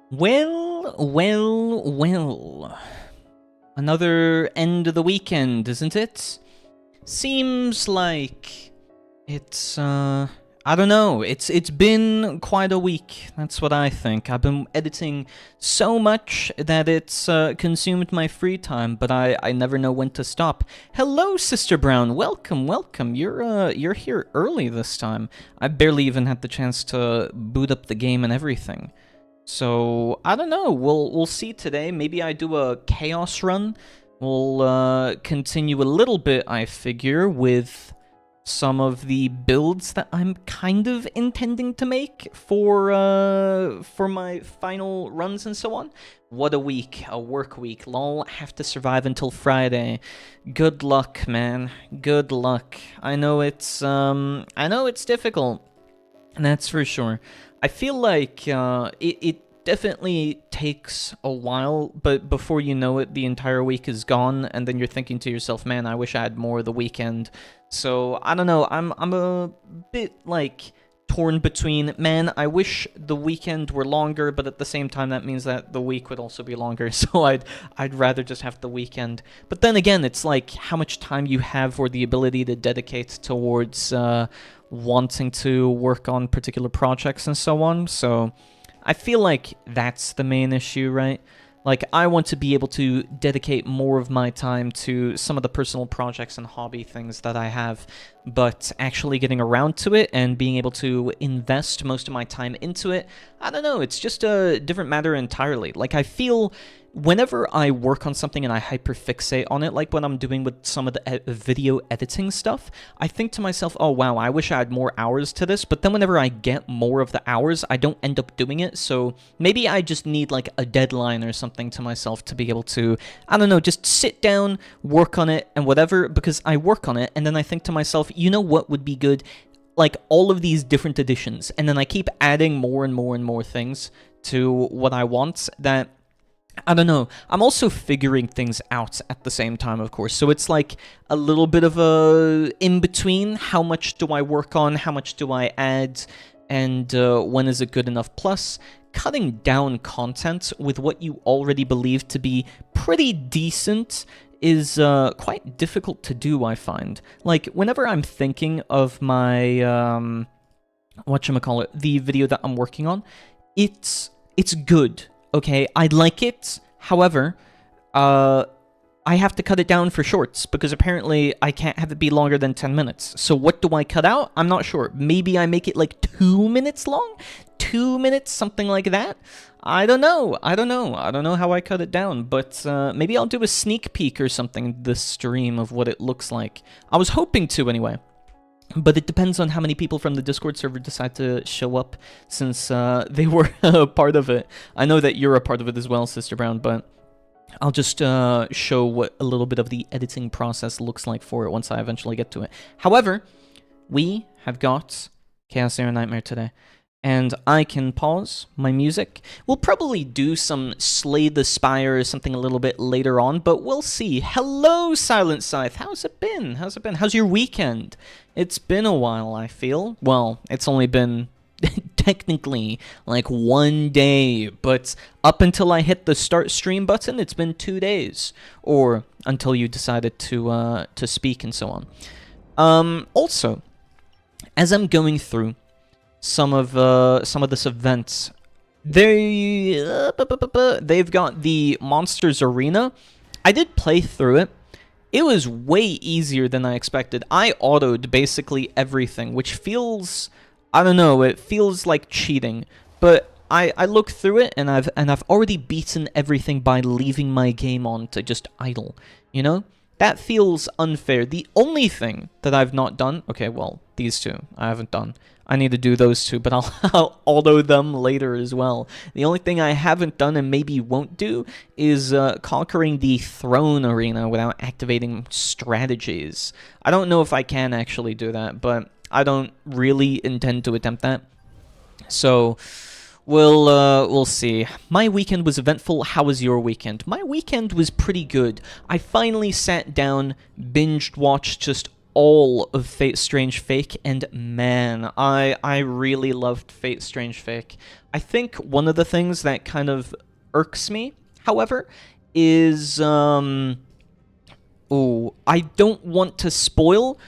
Well. Another end of the weekend, isn't it? Seems like it's, I don't know, it's been quite a week, that's what I think. I've been editing so much that it's consumed my free time, but I never know when to stop. Hello, Sister Brown, welcome. You're here early this time. I barely even had the chance to boot up the game and everything. So, I don't know, we'll see today. Maybe I do a chaos run. We'll continue a little bit, I figure, with some of the builds that I'm kind of intending to make for my final runs and so on. What a week, a work week. Lol, have to survive until Friday. Good luck, man. Good luck. I know it's difficult. And that's for sure. I feel like it definitely takes a while, but before you know it, the entire week is gone, and then you're thinking to yourself, man, I wish I had more of the weekend. So, I don't know, I'm a bit, like, torn between, man, I wish the weekend were longer, but at the same time, that means that the week would also be longer, so I'd rather just have the weekend. But then again, it's like how much time you have or the ability to dedicate towards wanting to work on particular projects and so on, so I feel like that's the main issue, right? Like, I want to be able to dedicate more of my time to some of the personal projects and hobby things that I have, but actually getting around to it and being able to invest most of my time into it, I don't know, it's just a different matter entirely. Like, I feel whenever I work on something and I hyperfixate on it, like what I'm doing with some of the video editing stuff, I think to myself, oh wow, I wish I had more hours to this, but then whenever I get more of the hours, I don't end up doing it, so maybe I just need like a deadline or something to myself to be able to, I don't know, just sit down, work on it, and whatever, because I work on it, and then I think to myself, you know what would be good? Like all of these different editions, and then I keep adding more and more and more things to what I want that, I don't know, I'm also figuring things out at the same time, of course, so it's like a little bit of a in-between. How much do I work on, how much do I add, and when is it good enough? Plus, cutting down content with what you already believe to be pretty decent is quite difficult to do, I find. Like, whenever I'm thinking of my, whatchamacallit, the video that I'm working on, it's good. Okay, I like it, however, I have to cut it down for shorts, because apparently I can't have it be longer than 10 minutes. So what do I cut out? I'm not sure. Maybe I make it like 2 minutes long? 2 minutes, something like that? I don't know how I cut it down, but maybe I'll do a sneak peek or something this stream of what it looks like. I was hoping to, anyway. But it depends on how many people from the Discord server decide to show up, since they were a part of it. I know that you're a part of it as well, Sister Brown, but I'll just show what a little bit of the editing process looks like for it once I eventually get to it. However, we have got Chaos Air Nightmare today, and I can pause my music. We'll probably do some Slay the Spire or something a little bit later on, but we'll see. Hello, Silent Scythe. How's it been? How's your weekend? It's been a while, I feel. Well, it's only been technically like 1 day, but up until I hit the start stream button, it's been 2 days, or until you decided to speak and so on. Also, as I'm going through some of this events, they've got the Monsters Arena. I did play through it. It was way easier than I expected. I autoed basically everything, which feels, I don't know, it feels like cheating. But I looked through it, and I've already beaten everything by leaving my game on to just idle, you know? That feels unfair. The only thing that I've not done, okay, well, these two I haven't done. I need to do those two, but I'll auto them later as well. The only thing I haven't done and maybe won't do is conquering the Throne Arena without activating strategies. I don't know if I can actually do that, but I don't really intend to attempt that. So we'll see. My weekend was eventful. How was your weekend? My weekend was pretty good. I finally sat down, binged watched just all of Fate Strange Fake, and man, I really loved Fate Strange Fake. I think one of the things that kind of irks me, however, is I don't want to spoil,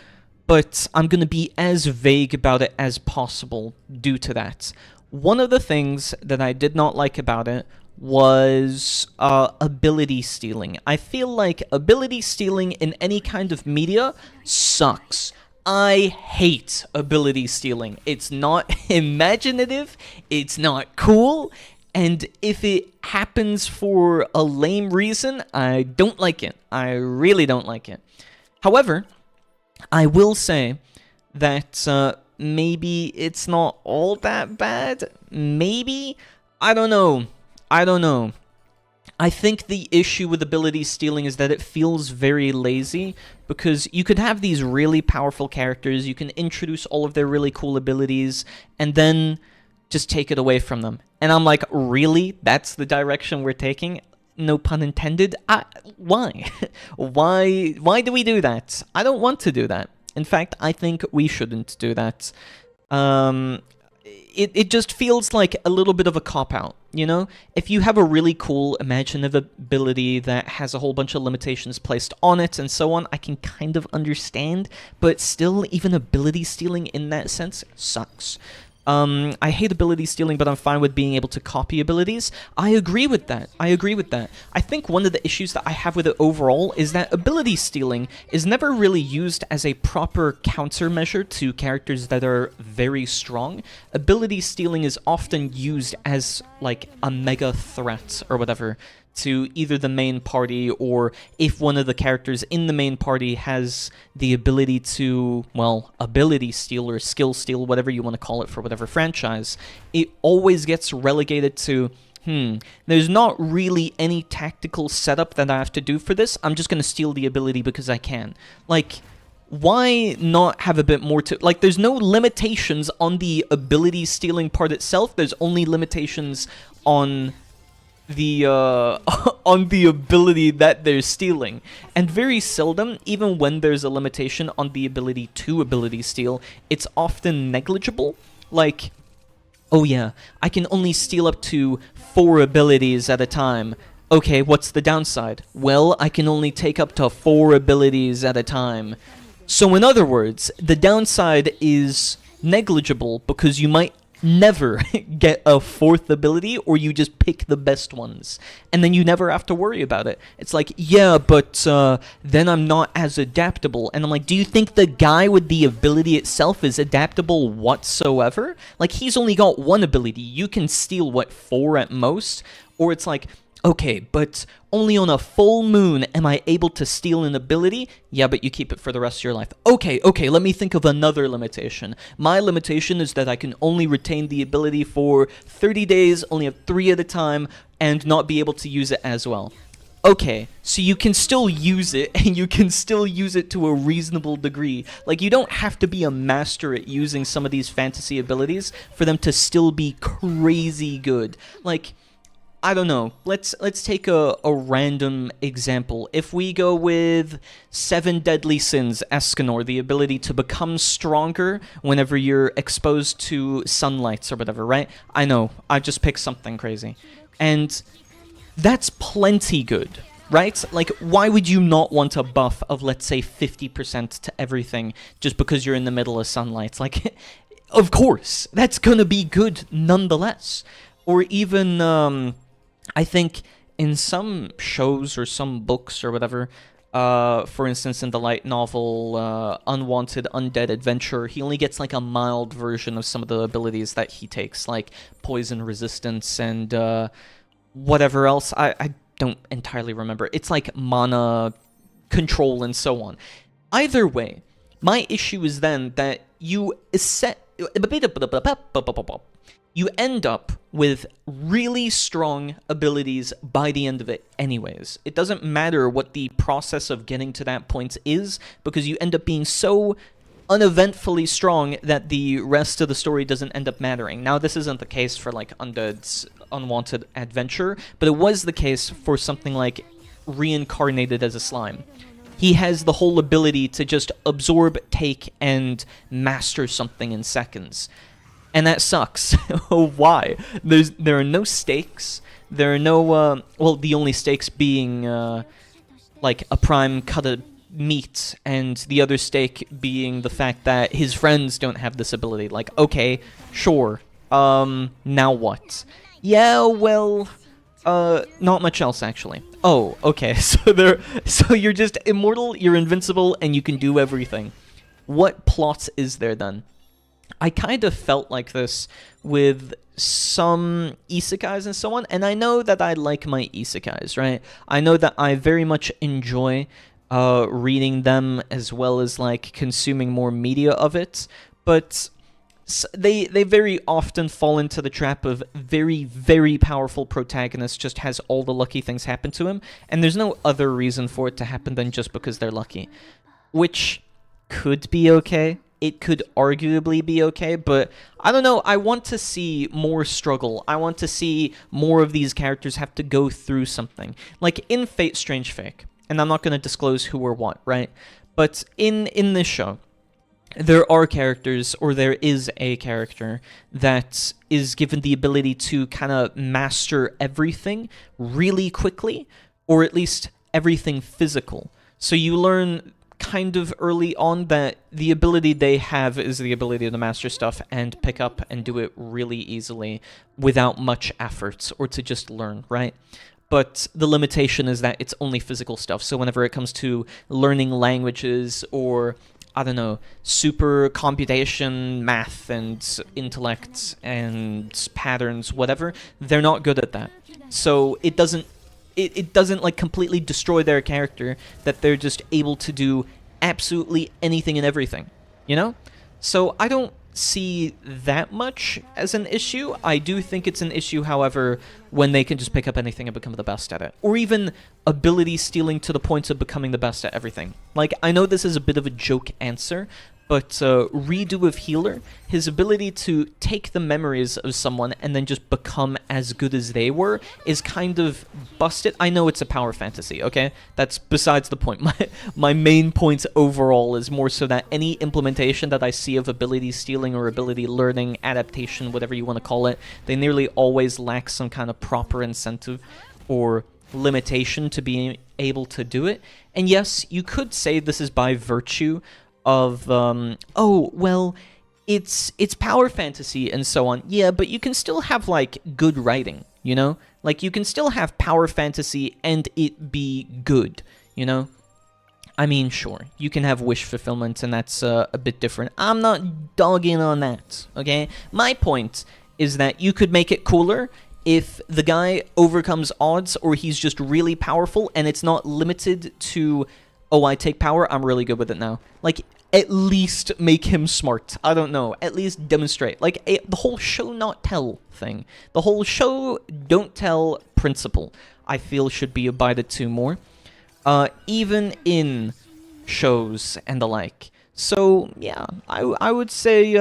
but I'm going to be as vague about it as possible due to that. One of the things that I did not like about it was ability stealing. I feel like ability stealing in any kind of media sucks. I hate ability stealing. It's not imaginative, it's not cool, and if it happens for a lame reason, I don't like it. I really don't like it. However, I will say that maybe it's not all that bad. Maybe? I don't know. I think the issue with ability stealing is that it feels very lazy, because you could have these really powerful characters, you can introduce all of their really cool abilities, and then just take it away from them. And I'm like, really? That's the direction we're taking? No pun intended? Why? Why do we do that? I don't want to do that. In fact, I think we shouldn't do that. It just feels like a little bit of a cop-out, you know? If you have a really cool imaginative ability that has a whole bunch of limitations placed on it and so on, I can kind of understand, but still, even ability stealing in that sense sucks. I hate ability stealing, but I'm fine with being able to copy abilities. I agree with that. I think one of the issues that I have with it overall is that ability stealing is never really used as a proper countermeasure to characters that are very strong. Ability stealing is often used as, like, a mega threat or whatever to either the main party, or if one of the characters in the main party has the ability to, well, ability steal or skill steal, whatever you want to call it for whatever franchise, it always gets relegated to, there's not really any tactical setup that I have to do for this, I'm just going to steal the ability because I can. Like, why not have a bit more to... Like, there's no limitations on the ability stealing part itself, there's only limitations on the on the ability that they're stealing. And very seldom, even when there's a limitation on the ability to ability steal, it's often negligible. Like, oh yeah, I can only steal up to 4 abilities at a time. Okay, what's the downside? Well, I can only take up to 4 abilities at a time. So in other words, the downside is negligible because you might never get a 4th ability, or you just pick the best ones, and then you never have to worry about it. It's like, yeah, but then I'm not as adaptable. And I'm like, do you think the guy with the ability itself is adaptable whatsoever? Like, he's only got 1 ability, you can steal, what, 4 at most? Or it's like, okay, but only on a full moon am I able to steal an ability? Yeah, but you keep it for the rest of your life. Okay, let me think of another limitation. My limitation is that I can only retain the ability for 30 days, only have 3 at a time, and not be able to use it as well. Okay, so you can still use it, and you can still use it to a reasonable degree. Like, you don't have to be a master at using some of these fantasy abilities for them to still be crazy good. Like, I don't know, let's take a random example. If we go with 7 Deadly Sins Escanor, the ability to become stronger whenever you're exposed to sunlights or whatever, right? I know, I just picked something crazy. And that's plenty good, right? Like, why would you not want a buff of, let's say, 50% to everything just because you're in the middle of sunlight? Like, of course, that's gonna be good nonetheless. Or even, I think in some shows or some books or whatever, for instance, in the light novel Unwanted Undead Adventure, he only gets like a mild version of some of the abilities that he takes, like poison resistance and whatever else. I don't entirely remember. It's like mana control and so on. Either way, my issue is then that you end up with really strong abilities by the end of it anyways. It doesn't matter what the process of getting to that point is, because you end up being so uneventfully strong that the rest of the story doesn't end up mattering. Now, this isn't the case for, like, Undead's Unwanted Adventure, but it was the case for something like Reincarnated as a Slime. He has the whole ability to just absorb, take, and master something in seconds. And that sucks. Why? There are no stakes. There are no, well, the only stakes being, like, a prime cut of meat, and the other stake being the fact that his friends don't have this ability. Like, okay, sure. Now what? Yeah, well, not much else, actually. Oh, okay, so you're just immortal, you're invincible, and you can do everything. What plot is there, then? I kind of felt like this with some isekais and so on, and I know that I like my isekais, right? I know that I very much enjoy reading them as well as, like, consuming more media of it, but they very often fall into the trap of very, very powerful protagonist just has all the lucky things happen to him, and there's no other reason for it to happen than just because they're lucky, which could be okay. It could arguably be okay, but I don't know, I want to see more struggle. I want to see more of these characters have to go through something. Like in Fate Strange Fake, and I'm not going to disclose who or what, right? But in this show, there are characters, or there is a character, that is given the ability to kind of master everything really quickly, or at least everything physical. So you learn kind of early on that the ability they have is the ability to master stuff and pick up and do it really easily without much effort, or to just learn, right? But the limitation is that it's only physical stuff. So whenever it comes to learning languages or, I don't know, super computation, math, and intellect, and patterns, whatever, they're not good at that. So it doesn't like completely destroy their character that they're just able to do absolutely anything and everything, you know? So I don't see that much as an issue. I do think it's an issue, however, when they can just pick up anything and become the best at it. Or even ability stealing to the point of becoming the best at everything. Like, I know this is a bit of a joke answer, but Redo of Healer, his ability to take the memories of someone and then just become as good as they were is kind of busted. I know it's a power fantasy, okay? That's besides the point. My main point overall is more so that any implementation that I see of ability stealing or ability learning, adaptation, whatever you want to call it, they nearly always lack some kind of proper incentive or limitation to being able to do it. And yes, you could say this is by virtue of, oh, well, it's power fantasy and so on. Yeah, but you can still have, like, good writing, you know? Like, you can still have power fantasy and it be good, you know? I mean, sure, you can have wish fulfillment, and that's a bit different. I'm not dogging on that, okay? My point is that you could make it cooler if the guy overcomes odds, or he's just really powerful, and it's not limited to, oh, I take power, I'm really good with it now. Like, at least make him smart. I don't know. At least demonstrate. Like, the whole show not tell thing. The whole show don't tell principle, I feel, should be abided to more. Even in shows and the like. So, yeah, I would say,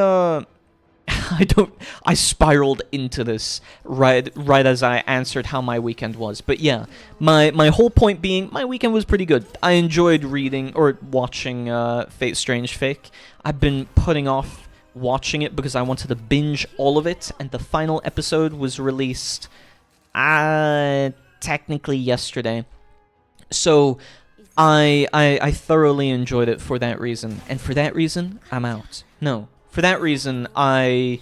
I spiraled into this right as I answered how my weekend was. But yeah, my whole point being, my weekend was pretty good. I enjoyed reading or watching Fate Strange Fake. I've been putting off watching it because I wanted to binge all of it, and the final episode was released technically yesterday. So I thoroughly enjoyed it for that reason. And for that reason, I'm out. No. For that reason, I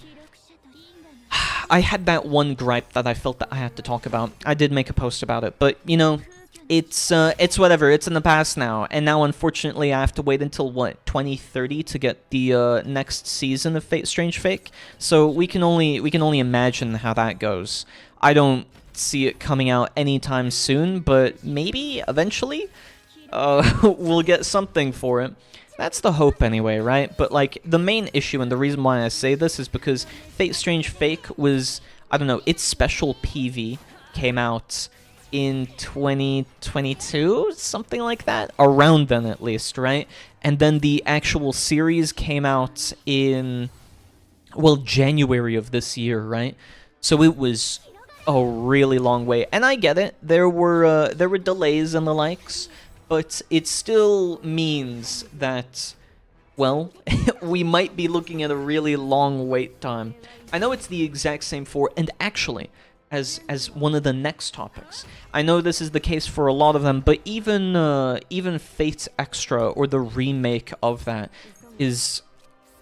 had that one gripe that I felt that I had to talk about. I did make a post about it, but, you know, it's whatever. It's in the past now, and now, unfortunately, I have to wait until, what, 2030 to get the next season of Fate Strange Fake? So we can only imagine how that goes. I don't see it coming out anytime soon, but maybe, eventually, we'll get something for it. That's the hope anyway, right? But, like, the main issue and the reason why I say this is because Fate Strange Fake was, I don't know, its special PV came out in 2022, something like that? Around then, at least, right? And then the actual series came out in, well, January of this year, right? So it was a really long way. And I get it. There were delays and the likes. but it still means that, well, we might be looking at a really long wait time. I know it's the exact same for, and actually, as one of the next topics, I know this is the case for a lot of them, but even Fate Extra, or the remake of that, is...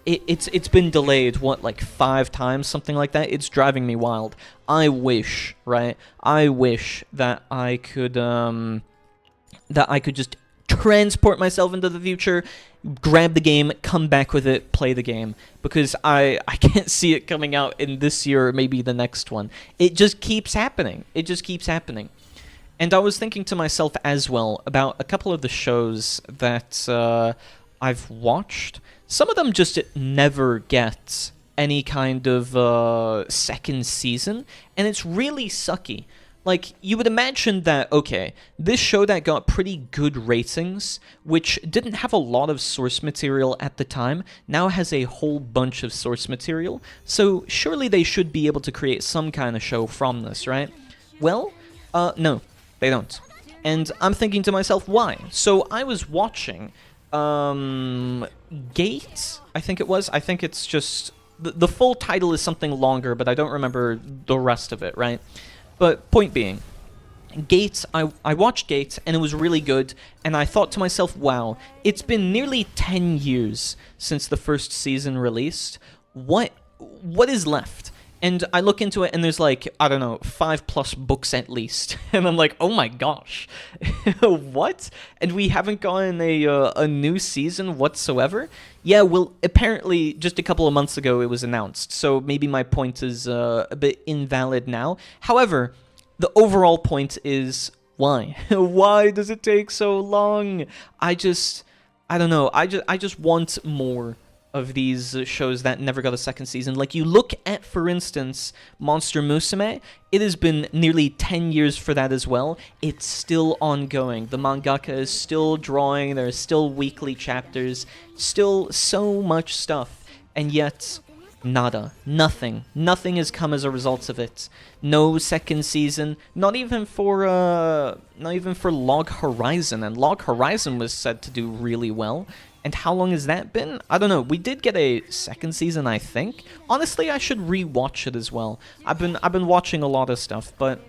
It's been delayed, what, like 5 times, something like that? It's driving me wild. I wish, right? I wish that I could just transport myself into the future, grab the game, come back with it, play the game. Because I can't see it coming out in this year or maybe the next one. It just keeps happening. It just keeps happening. And I was thinking to myself as well about a couple of the shows that I've watched. Some of them just never get any kind of second season, and it's really sucky. Like, you would imagine that, okay, this show that got pretty good ratings, which didn't have a lot of source material at the time, now has a whole bunch of source material, so surely they should be able to create some kind of show from this, right? Well, no, they don't. And I'm thinking to myself, why? So I was watching... Gate, I think it was. I think it's just... The full title is something longer, but I don't remember the rest of it, right? But point being, Gate, I watched Gate, and it was really good, and I thought to myself, wow, it's been nearly 10 years since the first season released. What is left? And I look into it, and there's like, I don't know, 5+ books at least. And I'm like, oh my gosh, what? And we haven't gotten a new season whatsoever? Yeah, well, apparently just a couple of months ago it was announced, so maybe my point is a bit invalid now. However, the overall point is, why? Why does it take so long? I don't know, I just want more of these shows that never got a second season. Like, you look at, for instance, Monster Musume, it has been nearly 10 years for that as well. It's still ongoing. The mangaka is still drawing, there are still weekly chapters, still so much stuff, and yet... nada. Nothing. Nothing has come as a result of it. No second season. Not even for Log Horizon. And Log Horizon was said to do really well. And how long has that been? I don't know. We did get a second season, I think. Honestly, I should rewatch it as well. I've been watching a lot of stuff, but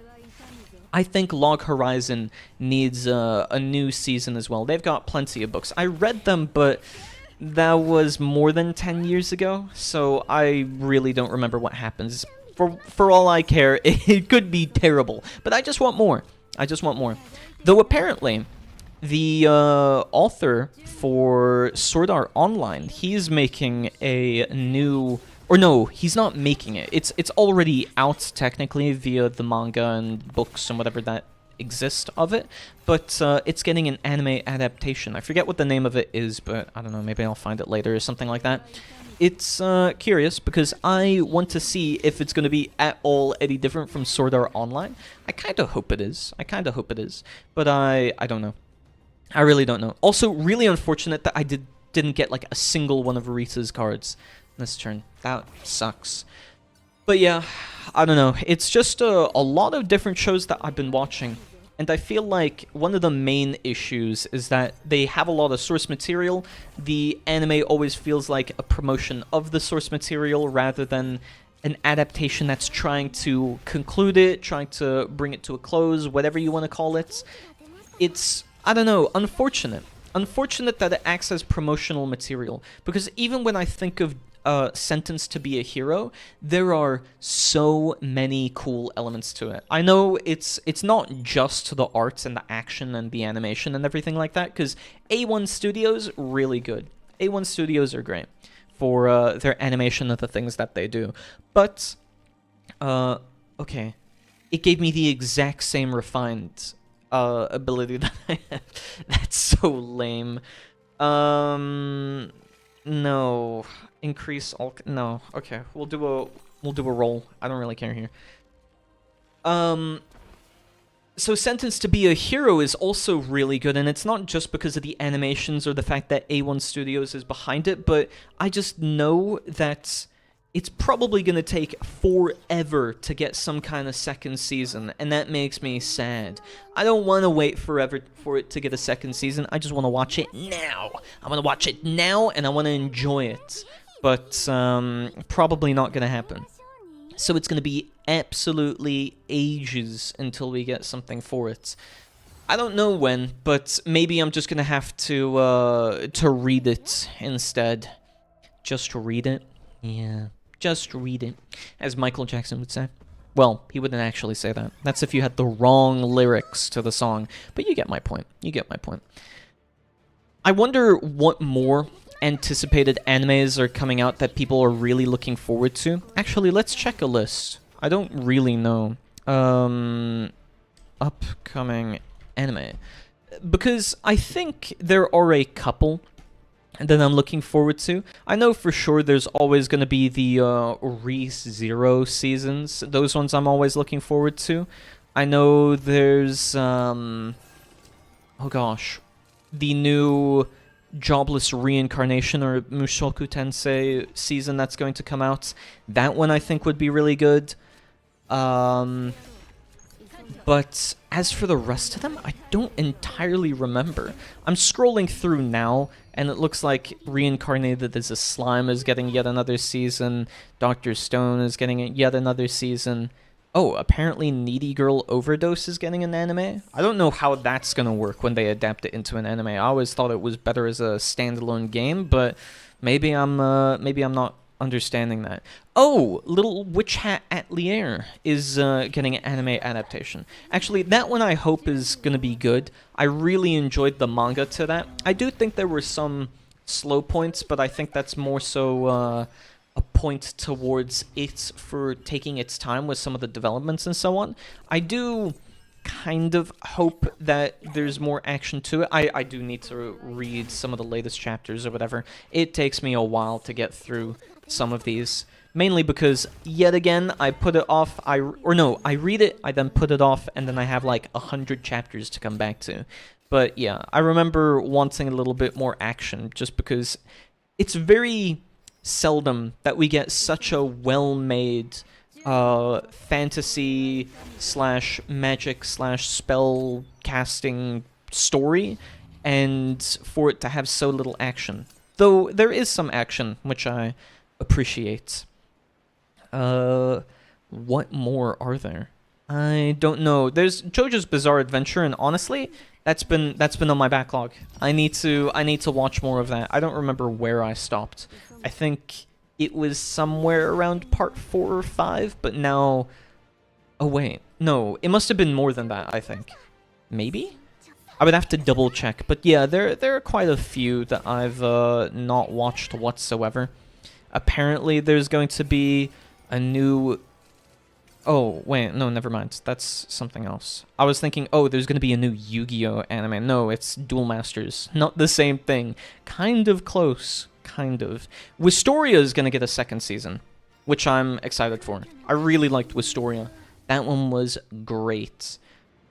I think Log Horizon needs a new season as well. They've got plenty of books. I read them, but that was more than 10 years ago, so I really don't remember what happens. For all I care, it could be terrible, but I just want more. I just want more. Though apparently, the author for Sword Art Online, he's making a new... Or no, he's not making it. It's already out, technically, via the manga and books and whatever that exist of it, but it's getting an anime adaptation. I forget what the name of it is, but I don't know, maybe I'll find it later or something like that. It's curious because I want to see if it's going to be at all any different from Sword Art Online. I kind of hope it is. But I don't know. I really don't know. Also, really unfortunate that I didn't get like a single one of Rita's cards this turn. That sucks. But yeah, I don't know. It's just a lot of different shows that I've been watching. And I feel like one of the main issues is that they have a lot of source material. The anime always feels like a promotion of the source material rather than an adaptation that's trying to conclude it, trying to bring it to a close, whatever you want to call it. It's, I don't know, unfortunate. Unfortunate that it acts as promotional material. Because even when I think of Sentenced to be a Hero, there are so many cool elements to it. I know it's not just the arts and the action and the animation and everything like that, because A1 Studios, really good. A1 Studios are great for their animation of the things that they do. But, okay, it gave me the exact same refined ability that I have. That's so lame. No. Increase all... No. Okay. We'll do a roll. I don't really care here. So Sentenced to be a Hero is also really good, and it's not just because of the animations or the fact that A1 Studios is behind it, but I just know that it's probably going to take forever to get some kind of second season, and that makes me sad. I don't want to wait forever for it to get a second season. I just want to watch it now. I want to watch it now, and I want to enjoy it. But probably not going to happen. So it's going to be absolutely ages until we get something for it. I don't know when, but maybe I'm just going to have to read it instead. Just read it. Yeah. Just read it, as Michael Jackson would say. Well, he wouldn't actually say that. That's if you had the wrong lyrics to the song. But you get my point. You get my point. I wonder what more anticipated animes are coming out that people are really looking forward to. Actually, let's check a list. I don't really know. Upcoming anime. Because I think there are a couple that I'm looking forward to. I know for sure there's always going to be the ReZero seasons. Those ones I'm always looking forward to. I know there's, oh gosh, the new Jobless Reincarnation or Mushoku Tensei season that's going to come out. That one I think would be really good. But as for the rest of them, I don't entirely remember. I'm scrolling through now, and it looks like Reincarnated as a Slime is getting yet another season. Dr. Stone is getting yet another season. Oh, apparently Needy Girl Overdose is getting an anime. I don't know how that's gonna work when they adapt it into an anime. I always thought it was better as a standalone game, but maybe I'm not understanding that. Oh, Little Witch Hat Atelier is getting an anime adaptation. Actually, that one I hope is going to be good. I really enjoyed the manga to that. I do think there were some slow points, but I think that's more so a point towards it for taking its time with some of the developments and so on. I do kind of hope that there's more action to it. I do need to read some of the latest chapters or whatever. It takes me a while to get through some of these, mainly because yet again I put it off. I read it, I then put it off, and then I have like 100 chapters to come back to. But yeah, I remember wanting a little bit more action, just because it's very seldom that we get such a well-made fantasy slash magic slash spell casting story, and for it to have so little action. Though there is some action, which I appreciate. What more are there? I don't know. There's JoJo's Bizarre Adventure, and honestly, that's been on my backlog. I need to watch more of that. I don't remember where I stopped. I think it was somewhere around part 4 or 5, but now... Oh wait, no, it must have been more than that, I think. Maybe? I would have to double check, but yeah, there are quite a few that I've not watched whatsoever. Apparently there's going to be a new... Oh, wait, no, never mind. That's something else. I was thinking, oh, there's going to be a new Yu-Gi-Oh! Anime. No, it's Duel Masters. Not the same thing. Kind of close. Kind of. Wisteria is going to get a second season, which I'm excited for. I really liked Wisteria. That one was great.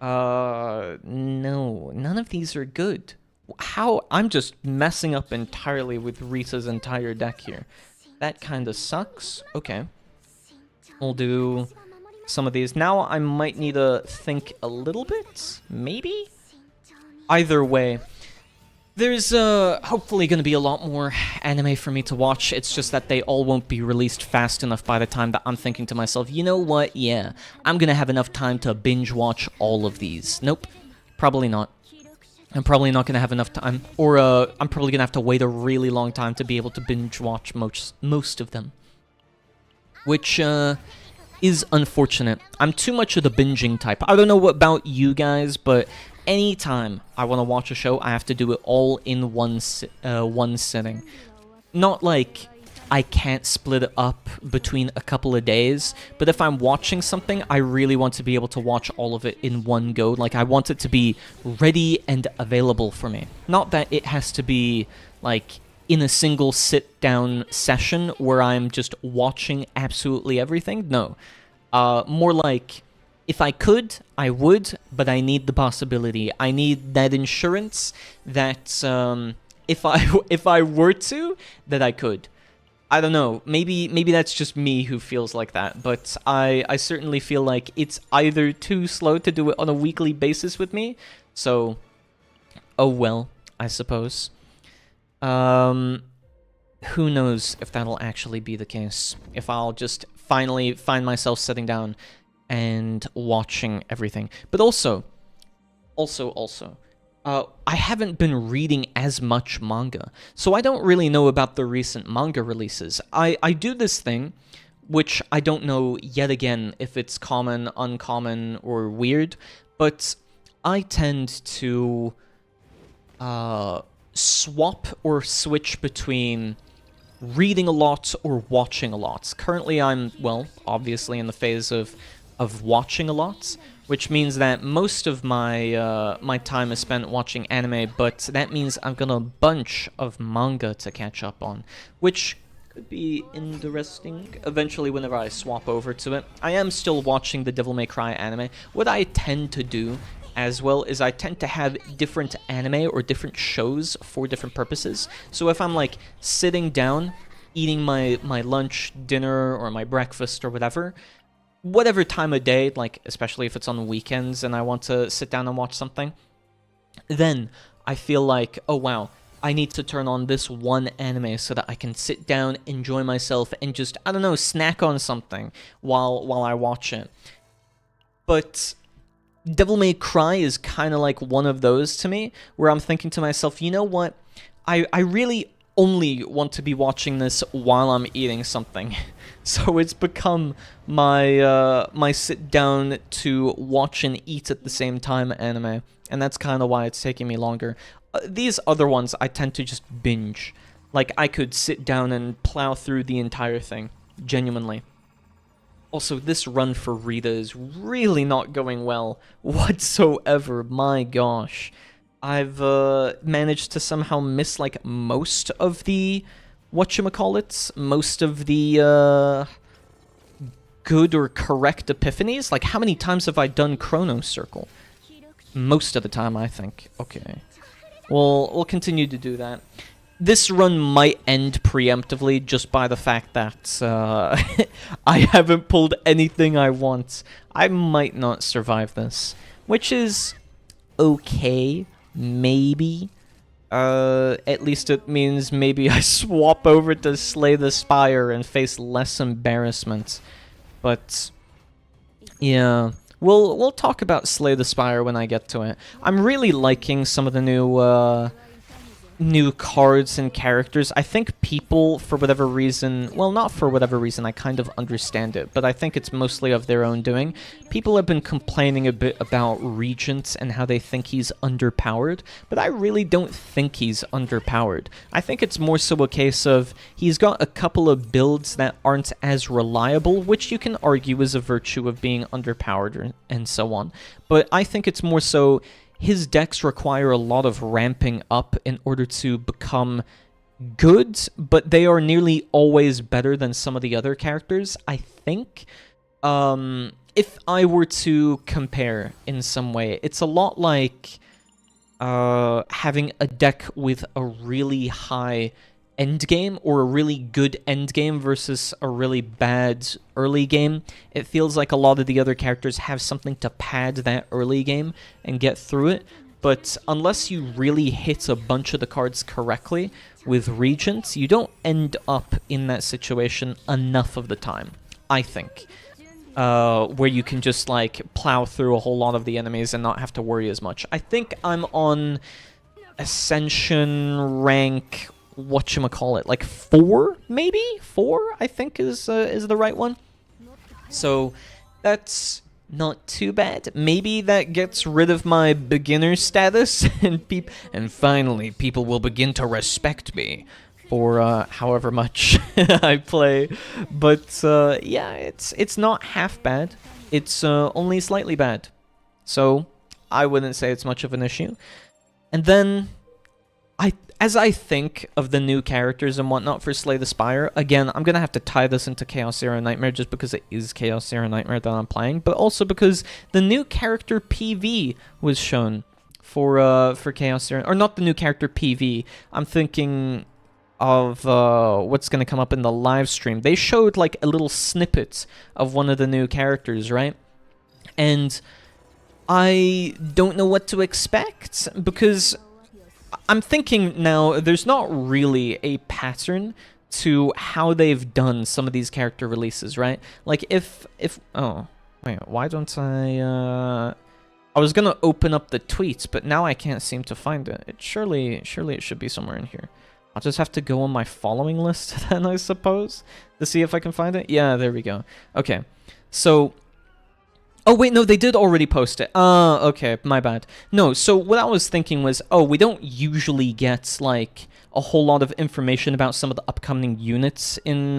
No, none of these are good. How? I'm just messing up entirely with Rita's entire deck here. That kind of sucks. Okay. We'll do some of these. Now I might need to think a little bit, maybe? Either way, there's hopefully going to be a lot more anime for me to watch. It's just that they all won't be released fast enough by the time that I'm thinking to myself, you know what, yeah, I'm going to have enough time to binge watch all of these. Nope, probably not. I'm probably not going to have enough time, or I'm probably going to have to wait a really long time to be able to binge watch most of them. Which is unfortunate. I'm too much of the binging type. I don't know what about you guys, but anytime I want to watch a show, I have to do it all in one sitting. Not like I can't split it up between a couple of days, but if I'm watching something, I really want to be able to watch all of it in one go. Like, I want it to be ready and available for me. Not that it has to be, like, in a single sit-down session where I'm just watching absolutely everything. No. More like, if I could, I would, but I need the possibility. I need that insurance that if I were to, that I could. I don't know. Maybe that's just me who feels like that, but I certainly feel like it's either too slow to do it on a weekly basis with me. So, oh well, I suppose. Who knows if that'll actually be the case? If I'll just finally find myself sitting down and watching everything. But also, I haven't been reading as much manga, so I don't really know about the recent manga releases. I do this thing, which I don't know yet again if it's common, uncommon, or weird, but I tend to swap or switch between reading a lot or watching a lot. Currently I'm, well, obviously in the phase of watching a lot, which means that most of my my time is spent watching anime, but that means I've got a bunch of manga to catch up on, which could be interesting eventually whenever I swap over to it. I am still watching the Devil May Cry anime. What I tend to do as well is I tend to have different anime or different shows for different purposes. So if I'm like sitting down, eating my lunch, dinner, or my breakfast or whatever time of day, like especially if it's on weekends and I want to sit down and watch something, then I feel like, oh wow, I need to turn on this one anime so that I can sit down, enjoy myself, and just, I don't know, snack on something while I watch it. But Devil May Cry is kind of like one of those to me, where I'm thinking to myself, you know what, I really only want to be watching this while I'm eating something. So it's become my my sit down to watch and eat at the same time anime, and that's kind of why it's taking me longer. These other ones I tend to just binge. Like I could sit down and plow through the entire thing, genuinely. Also, this run for Rita is really not going well whatsoever. My gosh. I've managed to somehow miss like most of the whatchamacallits, most of the good or correct epiphanies. Like how many times have I done Chrono Circle? Most of the time, I think. Okay. We'll continue to do that. This run might end preemptively just by the fact that I haven't pulled anything I want. I might not survive this, which is okay, maybe. At least it means maybe I swap over to Slay the Spire and face less embarrassment. But yeah, we'll talk about Slay the Spire when I get to it. I'm really liking some of the new cards and characters. I think people, for whatever reason, well, not for whatever reason, I kind of understand it, but I think it's mostly of their own doing. People have been complaining a bit about Regent and how they think he's underpowered, but I really don't think he's underpowered. I think it's more so a case of he's got a couple of builds that aren't as reliable, which you can argue is a virtue of being underpowered and so on. But I think it's more so his decks require a lot of ramping up in order to become good, but they are nearly always better than some of the other characters, I think. If I were to compare in some way, it's a lot like having a deck with a really high endgame or a really good endgame versus a really bad early game. It feels like a lot of the other characters have something to pad that early game and get through it, but unless you really hit a bunch of the cards correctly with Regents, you don't end up in that situation enough of the time, I think. Where you can just like plow through a whole lot of the enemies and not have to worry as much. I think I'm on Ascension rank, whatchamacallit, like 4, maybe? 4, I think is the right one. So that's not too bad. Maybe that gets rid of my beginner status, and finally people will begin to respect me for however much I play. But yeah, it's not half bad. It's only slightly bad. So I wouldn't say it's much of an issue. And then as I think of the new characters and whatnot for Slay the Spire, again, I'm going to have to tie this into Chaos Zero Nightmare just because it is Chaos Zero Nightmare that I'm playing, but also because the new character PV was shown for Chaos Zero, or not the new character PV. I'm thinking of what's going to come up in the live stream. They showed like a little snippet of one of the new characters, right? And I don't know what to expect, because I'm thinking now there's not really a pattern to how they've done some of these character releases, right? Like if oh, wait, why don't I was gonna open up the tweets, but now I can't seem to find it. Surely it should be somewhere in here. I'll just have to go on my following list then, I suppose, to see if I can find it. Yeah, there we go. Okay, so... Oh, wait, no, they did already post it. Okay, my bad. No, so what I was thinking was, oh, we don't usually get, like, a whole lot of information about some of the upcoming units in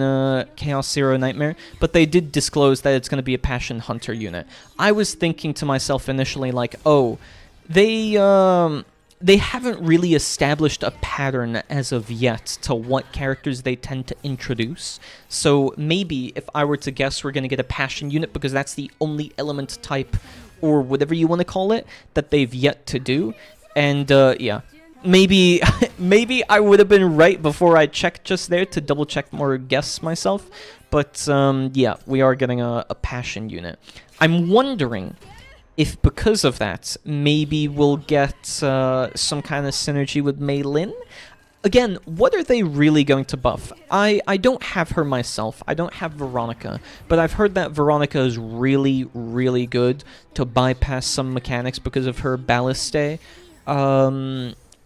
Chaos Zero Nightmare, but they did disclose that it's going to be a Passion Hunter unit. I was thinking to myself initially, like, oh, they haven't really established a pattern as of yet to what characters they tend to introduce. So maybe, if I were to guess, we're going to get a Passion unit, because that's the only element type, or whatever you want to call it, that they've yet to do. And, yeah. Maybe I would have been right before I checked just there to double-check more guess myself. But, yeah, we are getting a Passion unit. I'm wondering if because of that, maybe we'll get some kind of synergy with Mei Lin. Again, what are they really going to buff? I don't have her myself. I don't have Veronica. But I've heard that Veronica is really, really good to bypass some mechanics because of her ballistae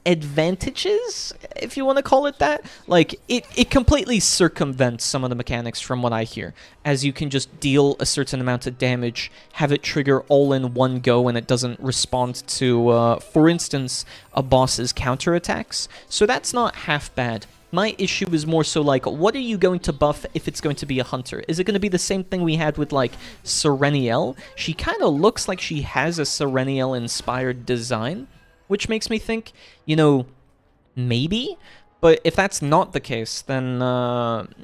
advantages, if you want to call it that. Like, it completely circumvents some of the mechanics from what I hear, as you can just deal a certain amount of damage, have it trigger all in one go, and it doesn't respond to, for instance, a boss's counterattacks. So that's not half bad. My issue is more so like, what are you going to buff if it's going to be a hunter? Is it going to be the same thing we had with, like, Sereniel? She kind of looks like she has a Sereniel-inspired design, which makes me think, you know, maybe? But if that's not the case, then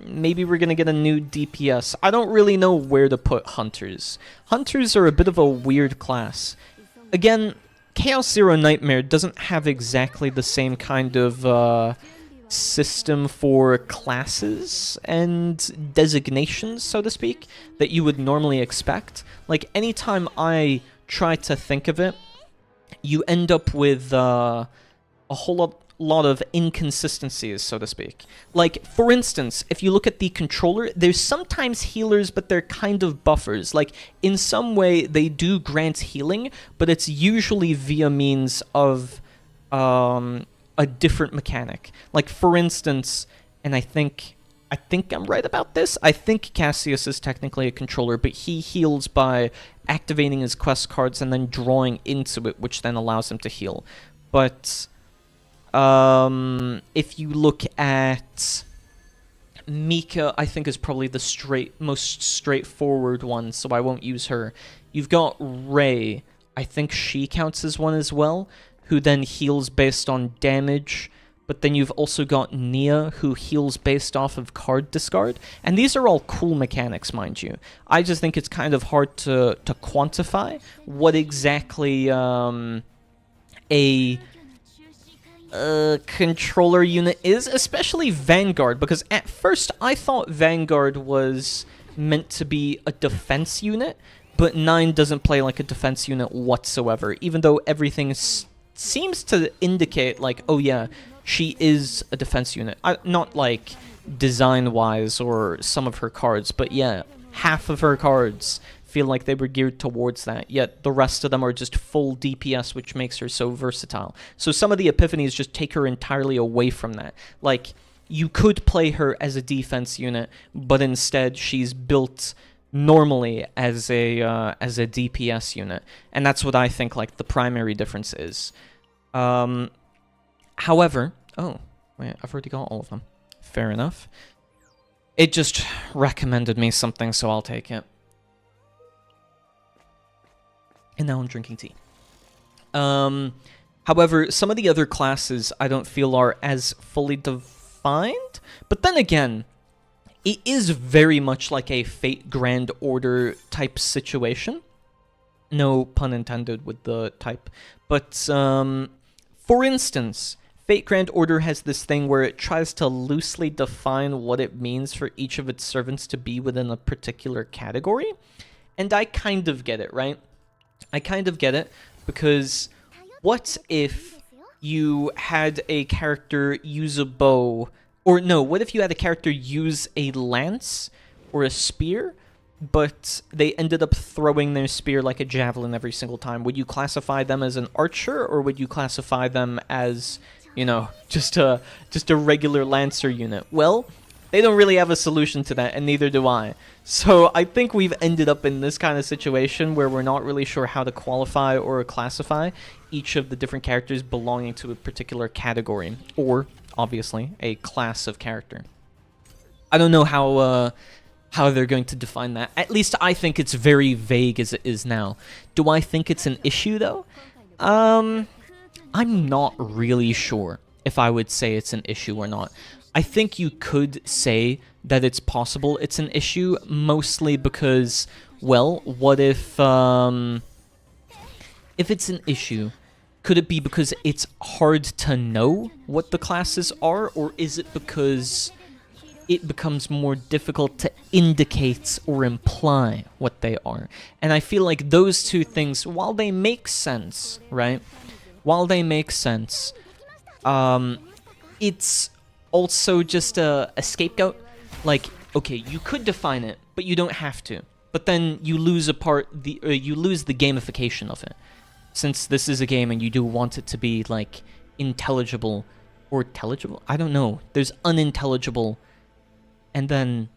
maybe we're going to get a new DPS. I don't really know where to put hunters. Hunters are a bit of a weird class. Again, Chaos Zero Nightmare doesn't have exactly the same kind of system for classes and designations, so to speak, that you would normally expect. Like, anytime I try to think of it, you end up with a whole lot of inconsistencies, so to speak. Like, for instance, if you look at the controller, there's sometimes healers, but they're kind of buffers. Like, in some way, they do grant healing, but it's usually via means of a different mechanic. Like, for instance, and I think I'm right about this. I think Cassius is technically a controller, but he heals by activating his quest cards and then drawing into it, which then allows him to heal. But if you look at Mika, I think is probably the most straightforward one, so I won't use her. You've got Rei. I think she counts as one as well, who then heals based on damage. But then you've also got Nia, who heals based off of card discard. And these are all cool mechanics, mind you. I just think it's kind of hard to quantify what exactly a controller unit is, especially Vanguard, because at first I thought Vanguard was meant to be a defense unit, but 9 doesn't play like a defense unit whatsoever, even though everything seems to indicate, like, oh yeah, she is a defense unit. Not, like, design-wise or some of her cards, but yeah, half of her cards feel like they were geared towards that, yet the rest of them are just full DPS, which makes her so versatile. So some of the epiphanies just take her entirely away from that. Like, you could play her as a defense unit, but instead she's built normally as a DPS unit, and that's what I think, like, the primary difference is. However, oh, wait, I've already got all of them. Fair enough. It just recommended me something, so I'll take it. And now I'm drinking tea. However, some of the other classes I don't feel are as fully defined, but then again, it is very much like a Fate Grand Order type situation. No pun intended with the type. But, for instance, Fate Grand Order has this thing where it tries to loosely define what it means for each of its servants to be within a particular category. And I kind of get it, right? I kind of get it, because what if you had a character use a bow, or no, what if you had a character use a lance or a spear, but they ended up throwing their spear like a javelin every single time? Would you classify them as an archer, or would you classify them as, you know, just a regular lancer unit? Well, they don't really have a solution to that, and neither do I. So I think we've ended up in this kind of situation where we're not really sure how to qualify or classify each of the different characters belonging to a particular category, or, obviously, a class of character. I don't know how they're going to define that. At least I think it's very vague as it is now. Do I think it's an issue, though? I'm not really sure if I would say it's an issue or not. I think you could say that it's possible it's an issue, mostly because, well, what if it's an issue, could it be because it's hard to know what the classes are, or is it because it becomes more difficult to indicate or imply what they are? And I feel like those two things, while they make sense, right? While they make sense, it's also just a scapegoat. Like, okay, you could define it, but you don't have to. But then you lose you lose the gamification of it. Since this is a game and you do want it to be, like, intelligible or intelligible? I don't know. There's unintelligible and then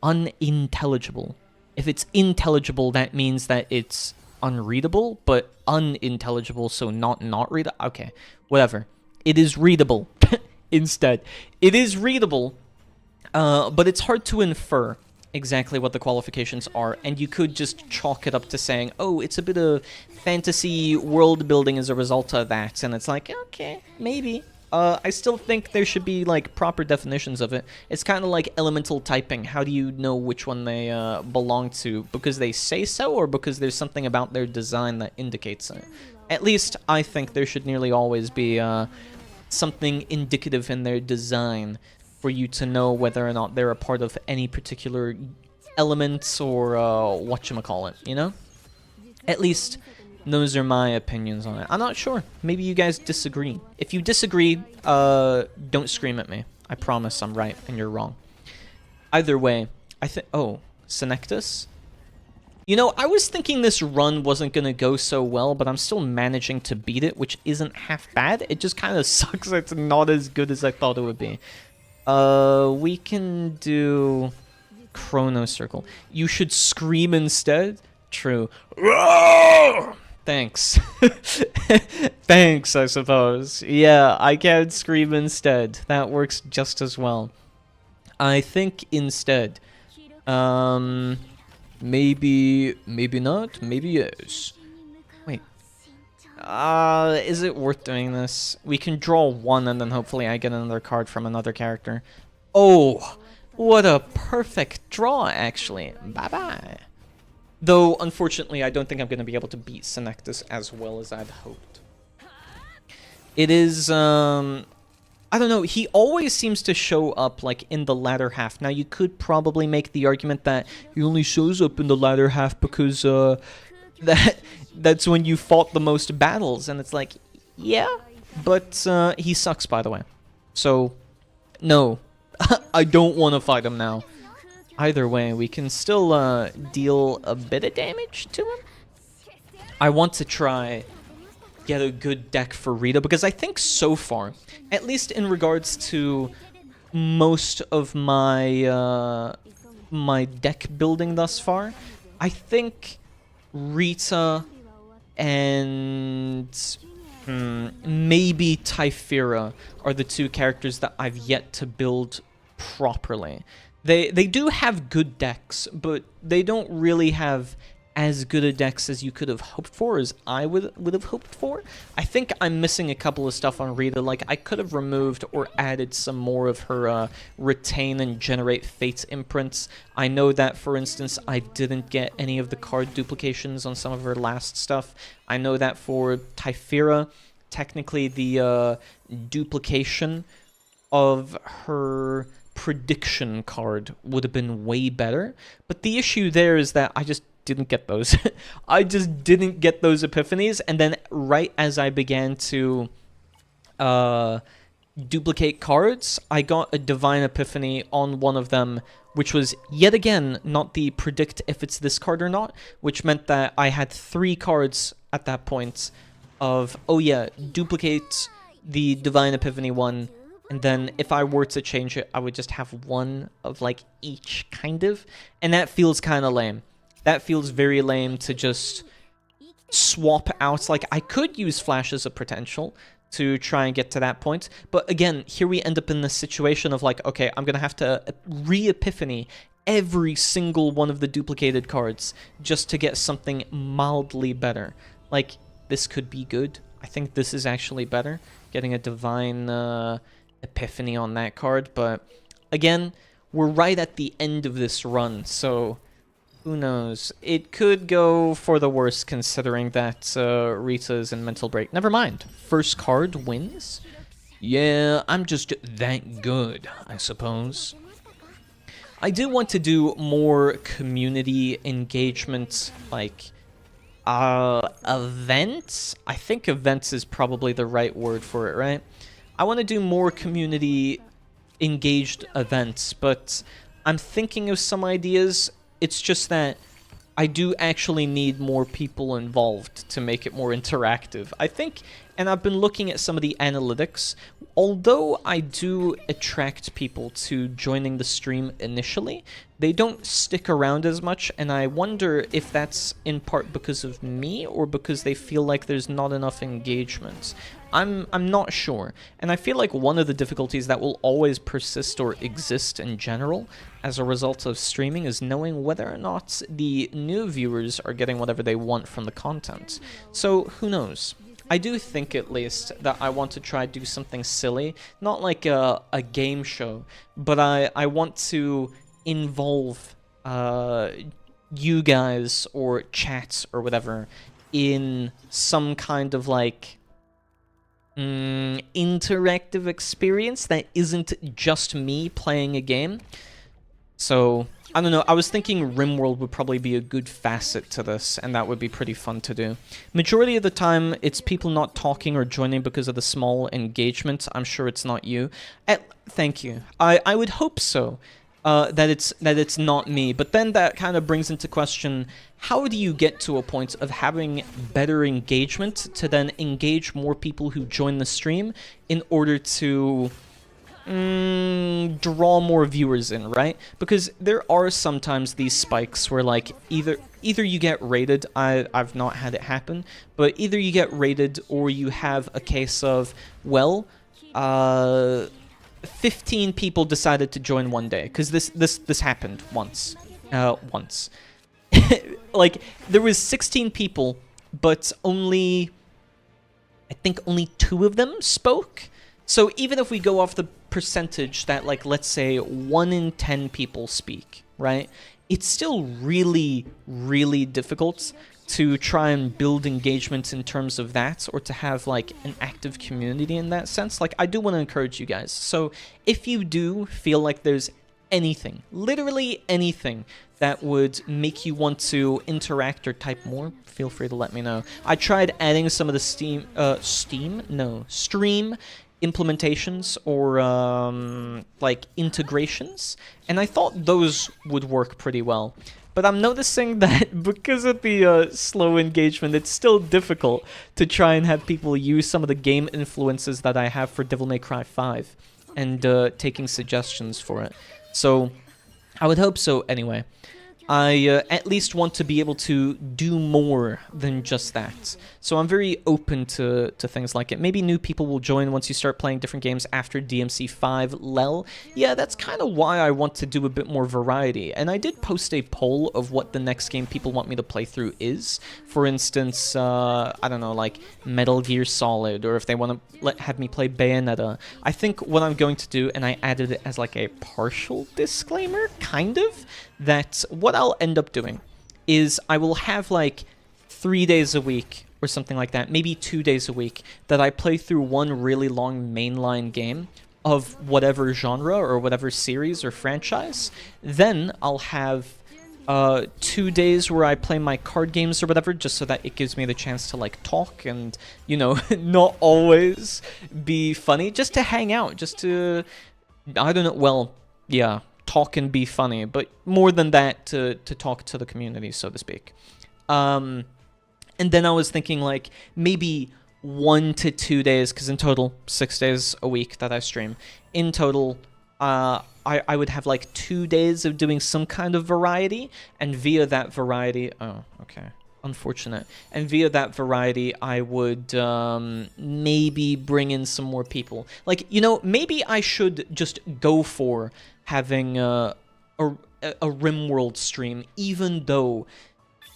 unintelligible. If it's intelligible, that means that it's unreadable, but unintelligible, so not readable. Okay, whatever. It is readable instead. It is readable, but it's hard to infer exactly what the qualifications are, and you could just chalk it up to saying, oh, it's a bit of fantasy world building as a result of that, and it's like, okay, maybe. I still think there should be, like, proper definitions of it. It's kind of like elemental typing. How do you know which one they belong to? Because they say so, or because there's something about their design that indicates it? At least I think there should nearly always be something indicative in their design for you to know whether or not they're a part of any particular elements or whatchamacallit, you know? At least those are my opinions on it. I'm not sure. Maybe you guys disagree. If you disagree, don't scream at me. I promise I'm right and you're wrong. Either way, I think... Oh, Senectus? You know, I was thinking this run wasn't going to go so well, but I'm still managing to beat it, which isn't half bad. It just kind of sucks that it's not as good as I thought it would be. We can do Chrono Circle. You should scream instead? True. Thanks. Thanks, I suppose. Yeah, I can scream instead. That works just as well. I think instead, maybe not, maybe yes. Wait. Is it worth doing this? We can draw one and then hopefully I get another card from another character. Oh, what a perfect draw, actually. Bye-bye. Though, unfortunately, I don't think I'm going to be able to beat Senectus as well as I'd hoped. It is, I don't know, he always seems to show up, like, in the latter half. Now, you could probably make the argument that he only shows up in the latter half because, that's when you fought the most battles, and it's like, yeah, but, he sucks, by the way. So, no, I don't want to fight him now. Either way, we can still deal a bit of damage to him. I want to try get a good deck for Rita, because I think so far, at least in regards to most of my my deck building thus far, I think Rita and maybe Typhira are the two characters that I've yet to build properly. They do have good decks, but they don't really have as good a decks as you could have hoped for, as I would have hoped for. I think I'm missing a couple of stuff on Rita. Like, I could have removed or added some more of her retain and generate fates imprints. I know that, for instance, I didn't get any of the card duplications on some of her last stuff. I know that for Typhira, technically the duplication of her prediction card would have been way better. But the issue there is that I just didn't get those. I just didn't get those epiphanies, and then right as I began to duplicate cards, I got a divine epiphany on one of them, which was yet again not the predict if it's this card or not, which meant that I had 3 cards at that point of, oh yeah, duplicate the divine epiphany one, and then if I were to change it, I would just have one of like each, kind of, and that feels kind of lame. That feels very lame to just swap out. Like, I could use flashes of potential to try and get to that point, but again, here we end up in this situation of like, okay, I'm gonna have to re-epiphany every single one of the duplicated cards just to get something mildly better. Like, this could be good. I think this is actually better, getting a divine epiphany on that card, but again, we're right at the end of this run, so who knows? It could go for the worst, considering that Rita is in mental break. Never mind. First card wins? Yeah, I'm just that good, I suppose. I do want to do more community engagement, like, events? I think events is probably the right word for it, right? I want to do more community engaged events, but I'm thinking of some ideas. It's just that I do actually need more people involved to make it more interactive. I think, and I've been looking at some of the analytics, although I do attract people to joining the stream initially, they don't stick around as much, and I wonder if that's in part because of me or because they feel like there's not enough engagement. I'm not sure, and I feel like one of the difficulties that will always persist or exist in general as a result of streaming is knowing whether or not the new viewers are getting whatever they want from the content. So who knows? I do think at least that I want to try to do something silly, not like a game show, but I want to involve you guys or chats or whatever in some kind of like interactive experience that isn't just me playing a game. So, I don't know, I was thinking RimWorld would probably be a good facet to this, and that would be pretty fun to do. Majority of the time, it's people not talking or joining because of the small engagement. I'm sure it's not you. Thank you. I would hope so, that it's not me, but then that kind of brings into question, how do you get to a point of having better engagement to then engage more people who join the stream in order to draw more viewers in, right? Because there are sometimes these spikes where like either you get raided, I've not had it happen, but either you get raided or you have a case of, well, 15 people decided to join one day, because this happened once. Like, there was 16 people, but I think only 2 of them spoke. So even if we go off the percentage that, like, let's say 1 in 10 people speak, right? It's still really, really difficult to try and build engagement in terms of that, or to have, like, an active community in that sense. Like, I do want to encourage you guys. So if you do feel like there's anything, literally anything, that would make you want to interact or type more, feel free to let me know. I tried adding some of the stream implementations or like integrations, and I thought those would work pretty well. But I'm noticing that because of the slow engagement, it's still difficult to try and have people use some of the game influences that I have for Devil May Cry 5 and taking suggestions for it. So I would hope so anyway. I at least want to be able to do more than just that. So I'm very open to things like it. Maybe new people will join once you start playing different games after DMC5 Lel. Yeah, that's kind of why I want to do a bit more variety. And I did post a poll of what the next game people want me to play through is. For instance, I don't know, like Metal Gear Solid, or if they want to have me play Bayonetta. I think what I'm going to do, and I added it as like a partial disclaimer, kind of, that what I'll end up doing is I will have like 3 days a week or or something like that, maybe 2 days a week, that I play through one really long mainline game of whatever genre or whatever series or franchise. Then I'll have 2 days where I play my card games or whatever, just so that it gives me the chance to like talk and, you know, not always be funny, just to hang out, just to, I don't know, well, yeah, talk and be funny, but more than that, to talk to the community, so to speak. And then I was thinking like maybe 1 to 2 days, because in total 6 days a week that I stream. In total, I would have like 2 days of doing some kind of variety, and via that variety, oh, okay, unfortunate. And via that variety, I would maybe bring in some more people. Like, you know, maybe I should just go for having a RimWorld stream, even though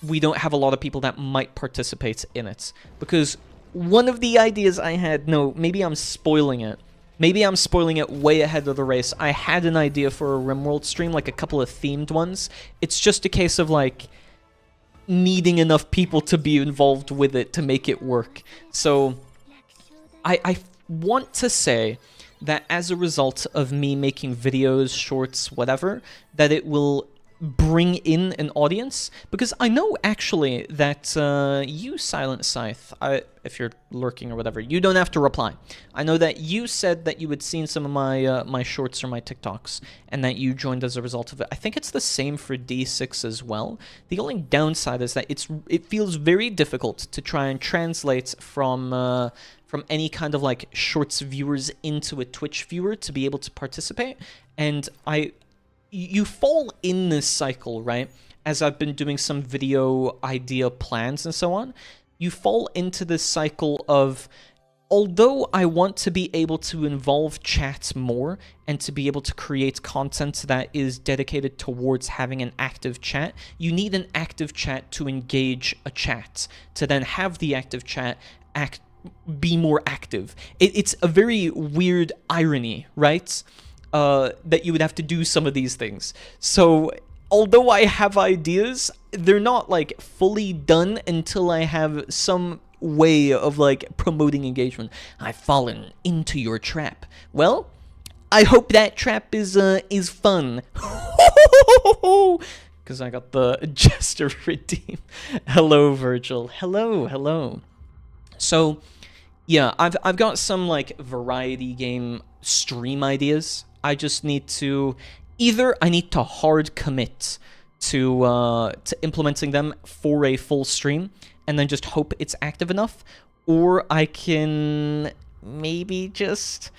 we don't have a lot of people that might participate in it. Because one of the ideas I had, no, maybe I'm spoiling it. Maybe I'm spoiling it way ahead of the race. I had an idea for a RimWorld stream, like a couple of themed ones. It's just a case of, like, needing enough people to be involved with it to make it work. So, I want to say that as a result of me making videos, shorts, whatever, that it will bring in an audience, because I know actually that you, Silent Scythe, if you're lurking or whatever, you don't have to reply. I know that you said that you had seen some of my my shorts or my TikToks, and that you joined as a result of it. I think it's the same for D6 as well. The only downside is that it feels very difficult to try and translate from any kind of like shorts viewers into a Twitch viewer to be able to participate, and you fall in this cycle, right? As I've been doing some video idea plans and so on, you fall into this cycle of, although I want to be able to involve chat more and to be able to create content that is dedicated towards having an active chat, you need an active chat to engage a chat, to then have the active chat be more active. It's a very weird irony, right? That you would have to do some of these things. So, although I have ideas, they're not, like, fully done until I have some way of, like, promoting engagement. I've fallen into your trap. Well, I hope that trap is fun. Because I got the Jester redeem. Hello, Virgil. Hello. So, yeah, I've got some, like, variety game stream ideas. I just need to, either I need to hard commit to implementing them for a full stream, and then just hope it's active enough, or I can maybe just,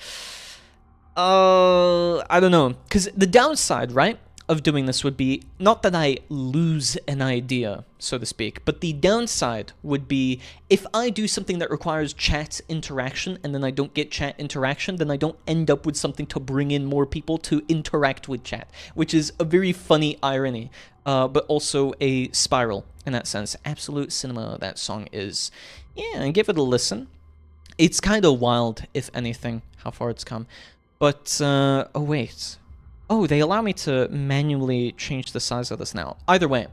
I don't know, because the downside, right, of doing this would be, not that I lose an idea, so to speak, but the downside would be, if I do something that requires chat interaction and then I don't get chat interaction, then I don't end up with something to bring in more people to interact with chat, which is a very funny irony, but also a spiral in that sense. Absolute Cinema, that song is. Yeah, and give it a listen. It's kind of wild, if anything, how far it's come. But, oh wait. Oh, they allow me to manually change the size of this now. Either way,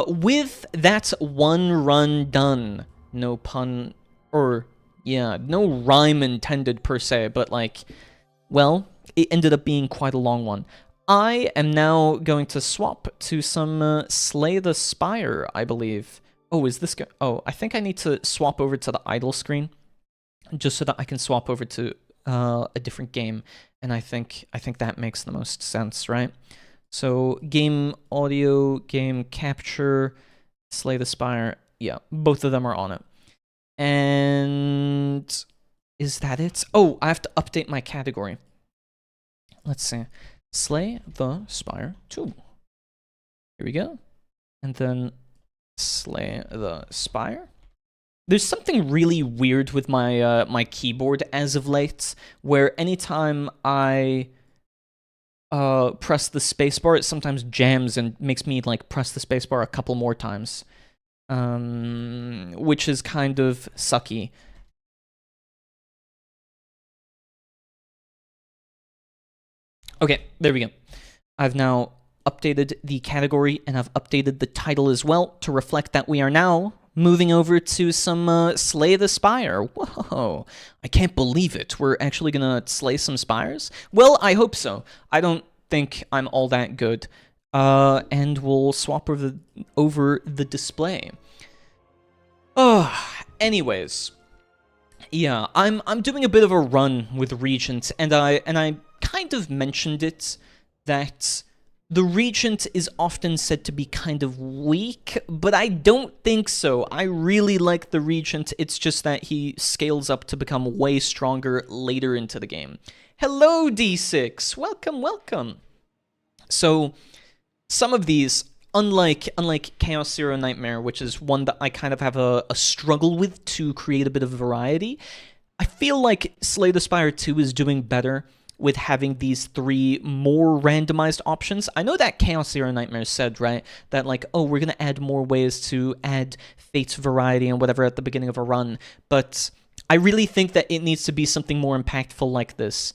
with that one run done, no pun, or, yeah, no rhyme intended per se, but like, well, it ended up being quite a long one. I am now going to swap to some Slay the Spire, I believe. Oh, is this oh, I think I need to swap over to the idle screen, just so that I can swap over to a different game. And I think that makes the most sense, right? So game audio, game capture, Slay the Spire. Yeah, both of them are on it. And is that it? Oh, I have to update my category. Let's see. Slay the Spire 2. Here we go. And then Slay the Spire. There's something really weird with my my keyboard as of late, where anytime I press the spacebar, it sometimes jams and makes me like press the spacebar a couple more times, which is kind of sucky. Okay, there we go. I've now updated the category and I've updated the title as well to reflect that we are now moving over to some Slay the Spire. Whoa, I can't believe it. We're actually gonna slay some spires? Well, I hope so. I don't think I'm all that good. And we'll swap over the display. Anyways. Yeah, I'm doing a bit of a run with Regent, and I kind of mentioned it, that the Regent is often said to be kind of weak, but I don't think so. I really like the Regent, it's just that he scales up to become way stronger later into the game. Hello, D6! Welcome, welcome! So, some of these, unlike Chaos Zero Nightmare, which is one that I kind of have a struggle with to create a bit of variety, I feel like Slay the Spire 2 is doing better with having these 3 more randomized options. I know that Chaos Zero Nightmare said, right, that like, oh, we're going to add more ways to add Fate's variety and whatever at the beginning of a run, but I really think that it needs to be something more impactful like this.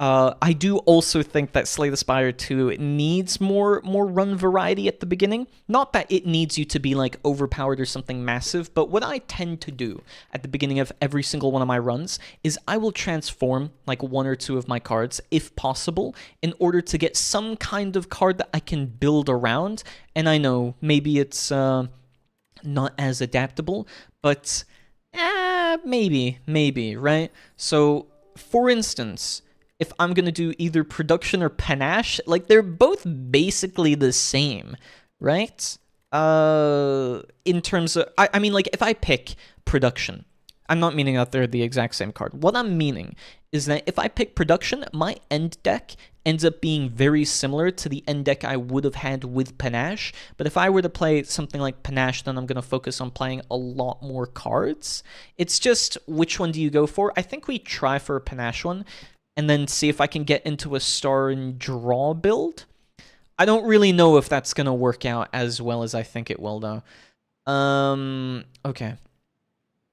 I do also think that Slay the Spire 2 needs more run variety at the beginning. Not that it needs you to be, like, overpowered or something massive, but what I tend to do at the beginning of every single one of my runs is I will transform, like, 1 or 2 of my cards, if possible, in order to get some kind of card that I can build around. And I know, maybe it's not as adaptable, but maybe, right? So, for instance, if I'm going to do either production or panache, like, they're both basically the same, right? In terms of, I mean, like, if I pick production, I'm not meaning that they're the exact same card. What I'm meaning is that if I pick production, my end deck ends up being very similar to the end deck I would have had with panache. But if I were to play something like panache, then I'm going to focus on playing a lot more cards. It's just, which one do you go for? I think we try for a panache one, and then see if I can get into a star and draw build. I don't really know if that's going to work out as well as I think it will, though. Okay.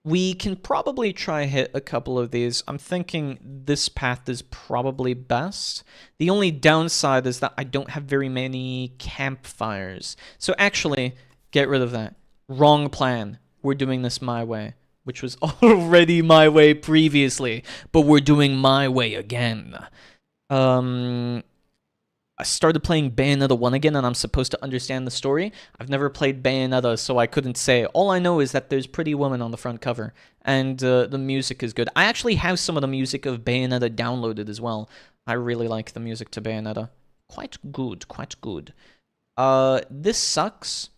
We can probably try hit a couple of these. I'm thinking this path is probably best. The only downside is that I don't have very many campfires. So actually, get rid of that. Wrong plan. We're doing this my way, which was already my way previously, but we're doing my way again. I started playing Bayonetta 1 again, and I'm supposed to understand the story. I've never played Bayonetta, so I couldn't say. All I know is that there's Pretty Woman on the front cover, and the music is good. I actually have some of the music of Bayonetta downloaded as well. I really like the music to Bayonetta. Quite good, quite good. This sucks.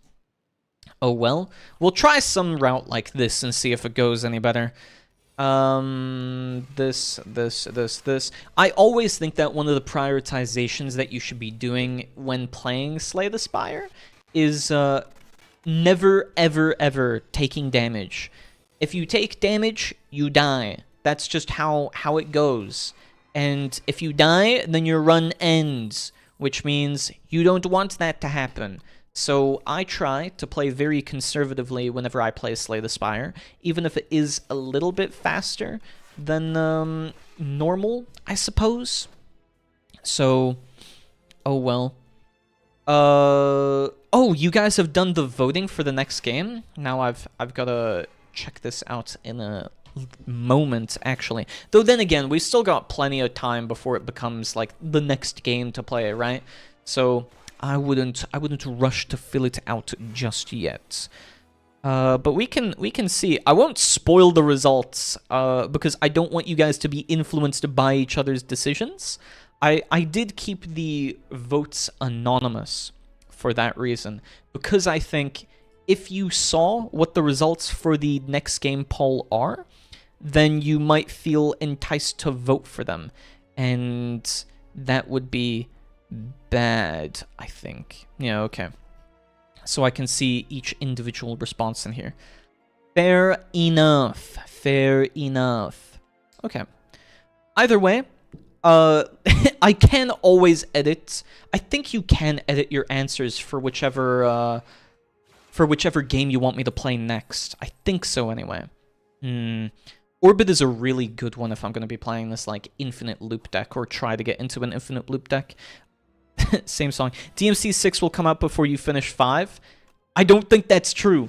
Oh well. We'll try some route like this and see if it goes any better. This. I always think that one of the prioritizations that you should be doing when playing Slay the Spire is never, ever, ever taking damage. If you take damage, you die. That's just how it goes. And if you die, then your run ends, which means you don't want that to happen. So I try to play very conservatively whenever I play Slay the Spire, even if it is a little bit faster than normal, I suppose. So, oh well. Oh, you guys have done the voting for the next game? Now I've got to check this out in a moment, actually. Though then again, we still got plenty of time before it becomes like the next game to play, right? So I wouldn't rush to fill it out just yet. But we can see. I won't spoil the results because I don't want you guys to be influenced by each other's decisions. I did keep the votes anonymous for that reason, because I think if you saw what the results for the next game poll are, then you might feel enticed to vote for them, and that would be bad, I think. Yeah, okay. So I can see each individual response in here. Fair enough. Fair enough. Okay. Either way, I can always edit. I think you can edit your answers for whichever game you want me to play next. I think so, anyway. Orbit is a really good one if I'm going to be playing this, like, infinite loop deck, or try to get into an infinite loop deck. Same song. DMC 6 will come out before you finish 5. I don't think that's true.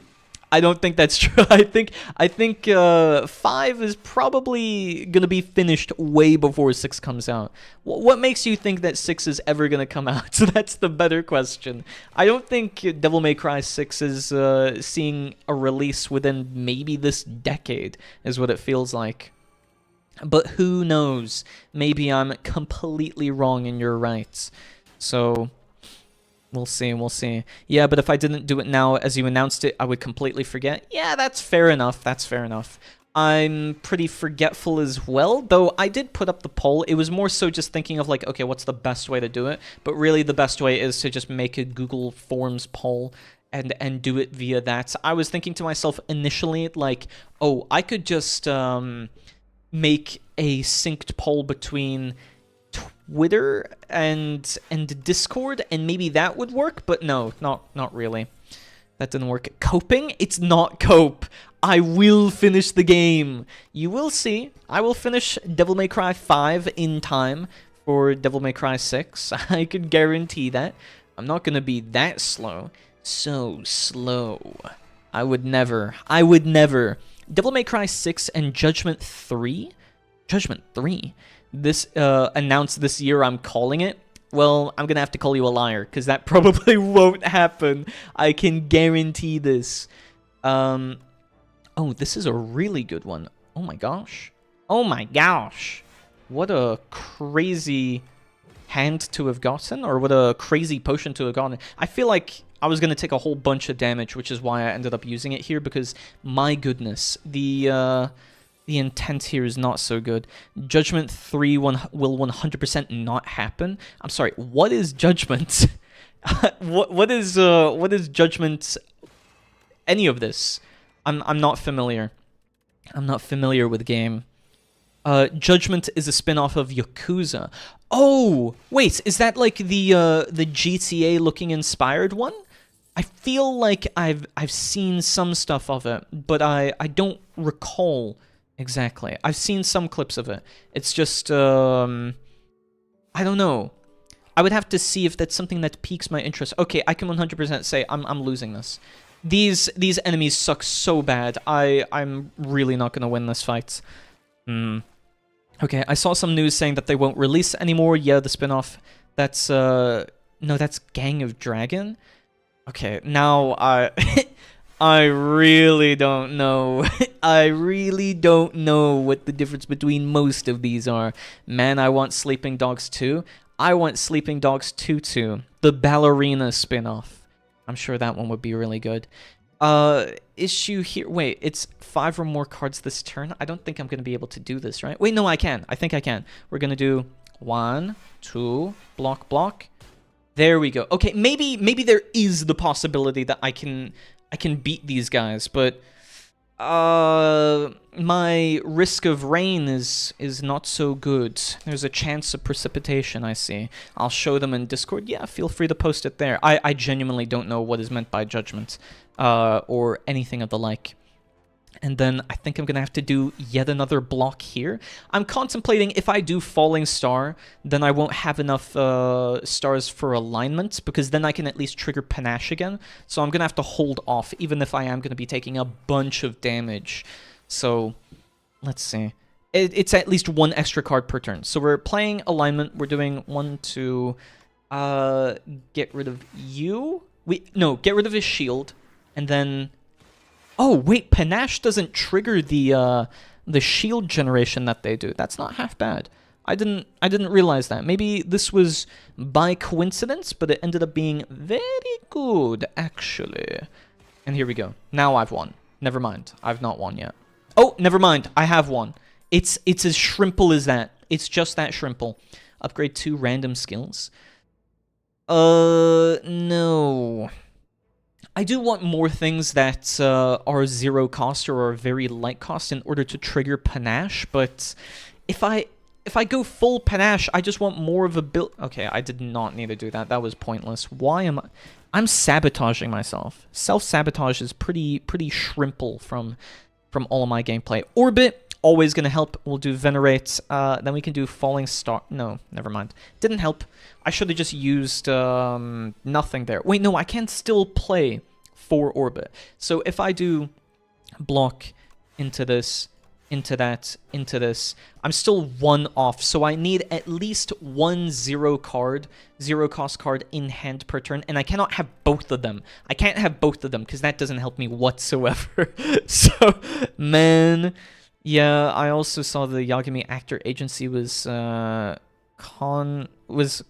I don't think that's true. I think 5 is probably gonna be finished way before 6 comes out. What makes you think that 6 is ever gonna come out? So that's the better question. I don't think Devil May Cry 6 is seeing a release within maybe this decade, is what it feels like. But who knows? Maybe I'm completely wrong and you're right. So we'll see, we'll see. Yeah, but if I didn't do it now as you announced it, I would completely forget. Yeah, that's fair enough. That's fair enough. I'm pretty forgetful as well, though I did put up the poll. It was more so just thinking of like, okay, what's the best way to do it? But really the best way is to just make a Google Forms poll and do it via that. So I was thinking to myself initially, like, oh, I could just make a synced poll between Twitter and Discord, and maybe that would work, but no, not really. That didn't work. Coping? It's not cope. I will finish the game. You will see. I will finish Devil May Cry 5 in time for Devil May Cry 6. I could guarantee that. I'm not going to be that slow. So slow. I would never. Devil May Cry 6 and Judgment 3? Judgment 3? This, announced this year, I'm calling it. Well, I'm gonna have to call you a liar, because that probably won't happen. I can guarantee this. Oh, this is a really good one. Oh my gosh. Oh my gosh. What a crazy hand to have gotten, or what a crazy potion to have gotten. I feel like I was gonna take a whole bunch of damage, which is why I ended up using it here, because my goodness, the intent here is not so good. Judgment 3 will 100% not happen. I'm sorry, what is Judgment? what is Judgment? Any of this? I'm not familiar. I'm not familiar with the game. Judgment is a spin-off of Yakuza. Oh, wait, is that like the GTA looking inspired one? I feel like I've seen some stuff of it, but I don't recall exactly. I've seen some clips of it. It's just I don't know. I would have to see if that's something that piques my interest. Okay, I can 100% say I'm losing this. These enemies suck so bad. I'm really not going to win this fight. Okay, I saw some news saying that they won't release anymore. Yeah, the spin-off. That's no, that's Gang of Dragon. Okay, now I really don't know. I really don't know what the difference between most of these are. Man, I want Sleeping Dogs 2. I want Sleeping Dogs 2 too. The ballerina spin-off. I'm sure that one would be really good. Issue here. Wait, it's 5 or more cards this turn. I don't think I'm going to be able to do this, right? Wait, no, I can. I think I can. We're going to do 1, 2, block, block. There we go. Okay, maybe there is the possibility that I can beat these guys, but my risk of rain is not so good. There's a chance of precipitation, I see. I'll show them in Discord. Yeah, feel free to post it there. I genuinely don't know what is meant by Judgment or anything of the like. And then I think I'm going to have to do yet another block here. I'm contemplating if I do Falling Star, then I won't have enough stars for alignment, because then I can at least trigger Panache again. So I'm going to have to hold off, even if I am going to be taking a bunch of damage. So, let's see. It's at least 1 extra card per turn. So we're playing alignment. We're doing 1, 2, get rid of you. No, get rid of his shield, and then... Oh, wait, Panache doesn't trigger the shield generation that they do. That's not half bad. I didn't realize that. Maybe this was by coincidence, but it ended up being very good, actually. And here we go. Now I've won. Never mind. I've not won yet. Oh, never mind. I have won. It's as shrimple as that. It's just that shrimple. Upgrade 2 random skills. No. I do want more things that are 0 cost or are very light cost in order to trigger Panache, but if I go full Panache, I just want more of a build. Okay, I did not need to do that. That was pointless. Why am I... I'm sabotaging myself. Self-sabotage is pretty shrimple from all of my gameplay. Orbit, always going to help. We'll do Venerate. Then we can do Falling Star. No, never mind. Didn't help. I should have just used nothing there. Wait, no, I can still play for orbit. So if I do block into this, into that, into this, I'm still 1 off, so I need at least 1 zero cost card in hand per turn, and I cannot have both of them. I can't have both of them, because that doesn't help me whatsoever. So, man, yeah, I also saw the Yagami Actor Agency was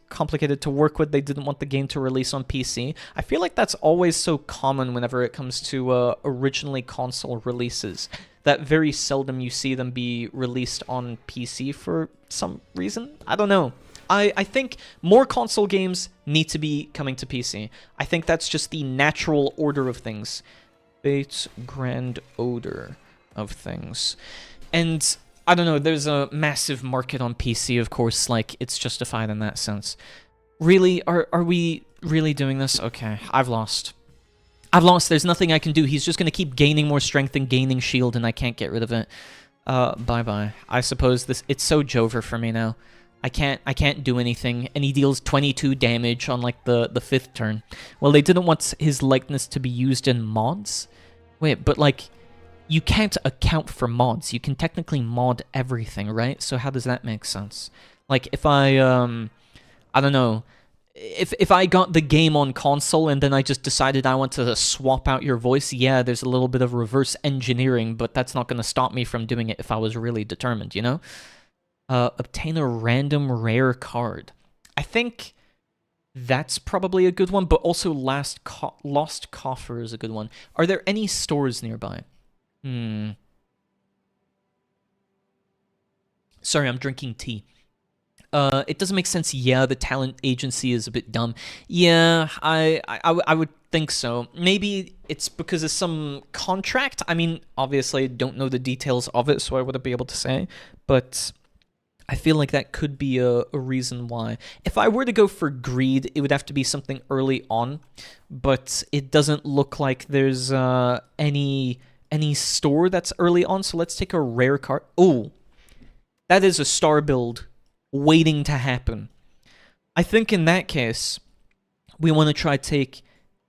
complicated to work with. They didn't want the game to release on PC. I feel like that's always so common whenever it comes to originally console releases, that very seldom you see them be released on PC for some reason. I don't know. I think more console games need to be coming to PC. I think that's just the natural order of things. Fate's grand order of things. And I don't know, there's a massive market on PC, of course, like, it's justified in that sense. Really? Are we really doing this? Okay, I've lost. There's nothing I can do. He's just going to keep gaining more strength and gaining shield, and I can't get rid of it. Bye-bye. I suppose it's so Jover for me now. I can't do anything, and he deals 22 damage on, like, the 5th turn. Well, they didn't want his likeness to be used in mods? Wait, but, like, you can't account for mods. You can technically mod everything, right? So how does that make sense? Like, if I don't know, if I got the game on console and then I just decided I want to swap out your voice, yeah, there's a little bit of reverse engineering, but that's not going to stop me from doing it if I was really determined, you know? Obtain a random rare card. I think that's probably a good one, but also Lost Coffer is a good one. Are there any stores nearby? Sorry, I'm drinking tea. It doesn't make sense. Yeah, the talent agency is a bit dumb. Yeah, I would think so. Maybe it's because of some contract. I mean, obviously, I don't know the details of it, so I wouldn't be able to say. But I feel like that could be a reason why. If I were to go for greed, it would have to be something early on. But it doesn't look like there's any store that's early on. So let's take a rare card. Oh, that is a star build waiting to happen. I think in that case, we want to try take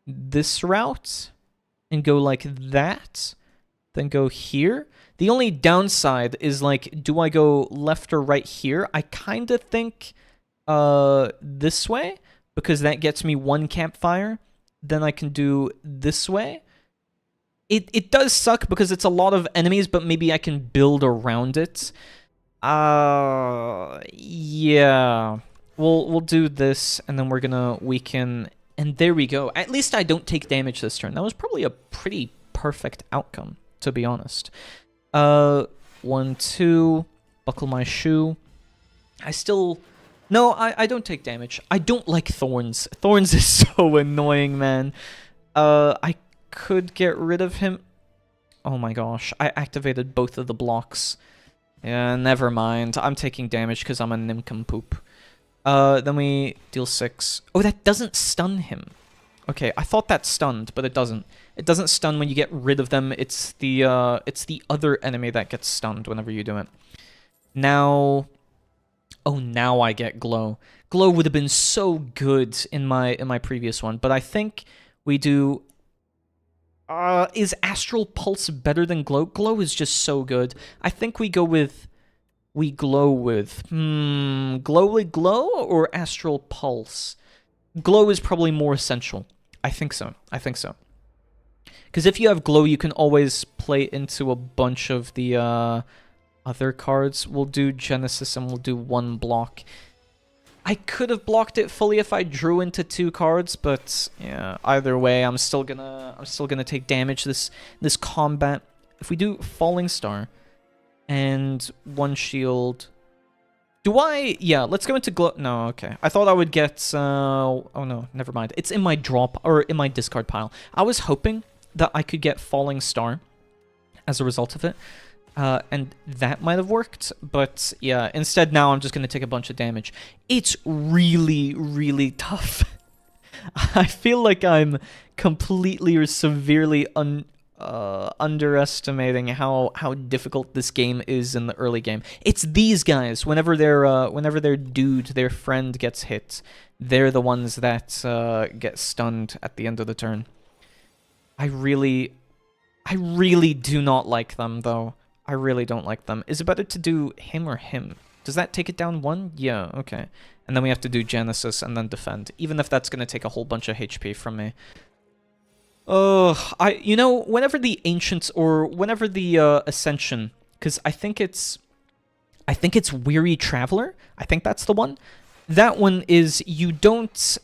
this route and go like that, then go here. The only downside is, like, do I go left or right here? I kind of think this way, because that gets me 1 campfire. Then I can do this way. It does suck because it's a lot of enemies, but maybe I can build around it. Yeah. We'll do this, and then we're gonna weaken, and there we go. At least I don't take damage this turn. That was probably a pretty perfect outcome, to be honest. 1, 2, buckle my shoe. No, I don't take damage. I don't like Thorns. Thorns is so annoying, man. I could get rid of him. Oh my gosh, I activated both of the blocks. Yeah, never mind. I'm taking damage because I'm a nincompoop. Then we deal 6. Oh, that doesn't stun him. Okay, I thought that stunned, but it doesn't. It doesn't stun when you get rid of them. It's the other enemy that gets stunned whenever you do it. Now, oh, now I get glow. Glow would have been so good in my previous one, but I think we do. Is Astral Pulse better than Glow? Glow is just so good. I think we go with... We glow with... Glowy Glow or Astral Pulse? Glow is probably more essential. I think so. Because if you have Glow, you can always play into a bunch of the other cards. We'll do Genesis and we'll do 1 block. I could have blocked it fully if I drew into 2 cards, but yeah, either way, I'm still gonna take damage this combat. If we do Falling Star and 1 shield, do I? Yeah, let's go into glow. No, okay. I thought I would get. Oh no, never mind. It's in my drop or in my discard pile. I was hoping that I could get Falling Star as a result of it. And that might have worked, but yeah, instead now I'm just going to take a bunch of damage. It's really, really tough. I feel like I'm completely or severely underestimating how difficult this game is in the early game. It's these guys, whenever their dude, their friend gets hit, they're the ones that get stunned at the end of the turn. I really do not like them, though. I really don't like them. Is it better to do him or him? Does that take it down 1? Yeah, okay. And then we have to do Genesis and then defend, even if that's going to take a whole bunch of HP from me. You know, whenever the Ancients or whenever the Ascension, because I think it's Weary Traveler. I think that's the one. That one is you don't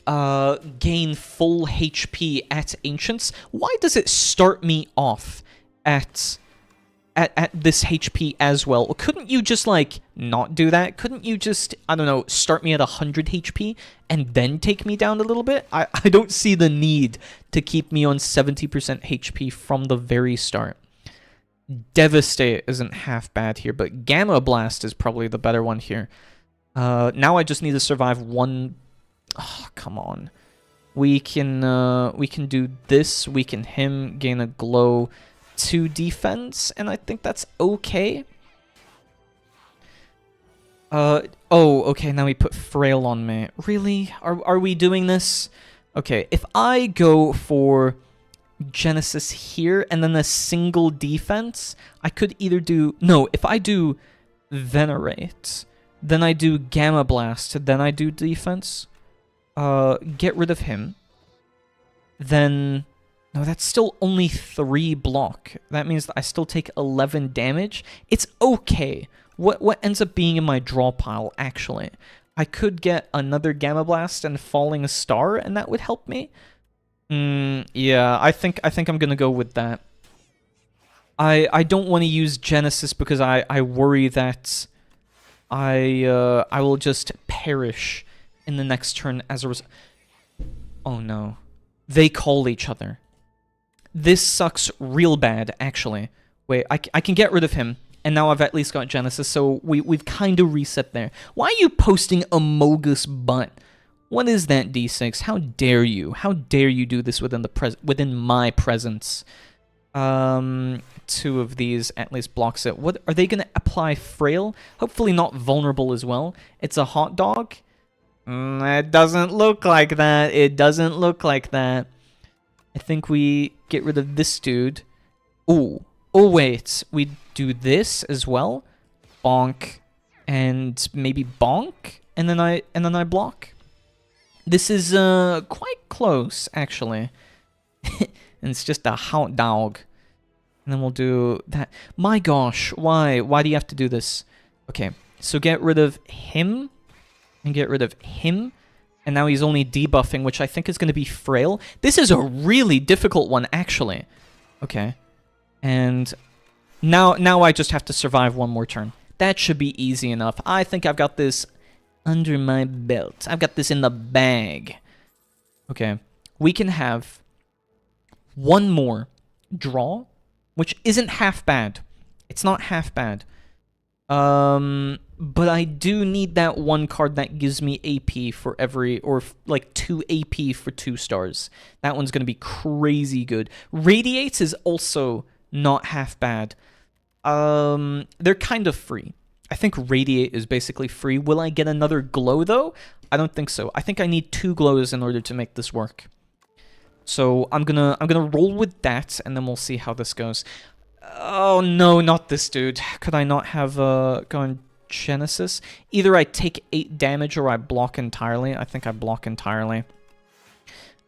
gain full HP at Ancients. Why does it start me off at this HP as well? Couldn't you just, like, not do that? Couldn't you just, I don't know, start me at 100 HP and then take me down a little bit? I don't see the need to keep me on 70% HP from the very start. Devastate isn't half bad here, but Gamma Blast is probably the better one here. Now I just need to survive one. Oh, come on. We can do this. We can him, gain a glow, 2 defense, and I think that's okay. Oh, okay, now we put Frail on me. Really? Are we doing this? Okay, if I go for Genesis here and then a single defense, I could either do... No, if I do Venerate, then I do Gamma Blast, then I do defense, get rid of him, then... No, that's still only 3 block. That means that I still take 11 damage. It's okay. What ends up being in my draw pile, actually? I could get another Gamma Blast and Falling Star, and that would help me. Yeah, I think I'm gonna go with that. I don't want to use Genesis because I worry that I will just perish in the next turn as a result. Oh no. They call each other. This sucks real bad, actually. Wait, I can get rid of him, and now I've at least got Genesis, so we've kind of reset there. Why are you posting Amogus Butt? What is that, D6? How dare you? How dare you do this within my presence? 2 of these at least blocks it. What are they going to apply? Frail? Hopefully not vulnerable as well. It's a hot dog? It doesn't look like that. It doesn't look like that. I think we get rid of this dude. Ooh. Oh, wait. We do this as well. Bonk. And maybe bonk. And then I block. This is quite close, actually. And it's just a hot dog. And then we'll do that. My gosh, why? Why do you have to do this? Okay, so get rid of him. And get rid of him. And now he's only debuffing, which I think is going to be Frail. This is a really difficult one, actually. Okay. And now I just have to survive one more turn. That should be easy enough. I think I've got this under my belt. I've got this in the bag. Okay. We can have one more draw, which isn't half bad. It's not half bad. But I do need that one card that gives me AP for every, or like 2 AP for 2 stars. That one's going to be crazy good. Radiates is also not half bad. They're kind of free. I think Radiate is basically free. Will I get another glow though? I don't think so. I think I need 2 glows in order to make this work. So I'm gonna roll with that, and then we'll see how this goes. Oh no, not this dude. Could I not have gone Genesis? Either I take 8 damage or I block entirely. I think I block entirely.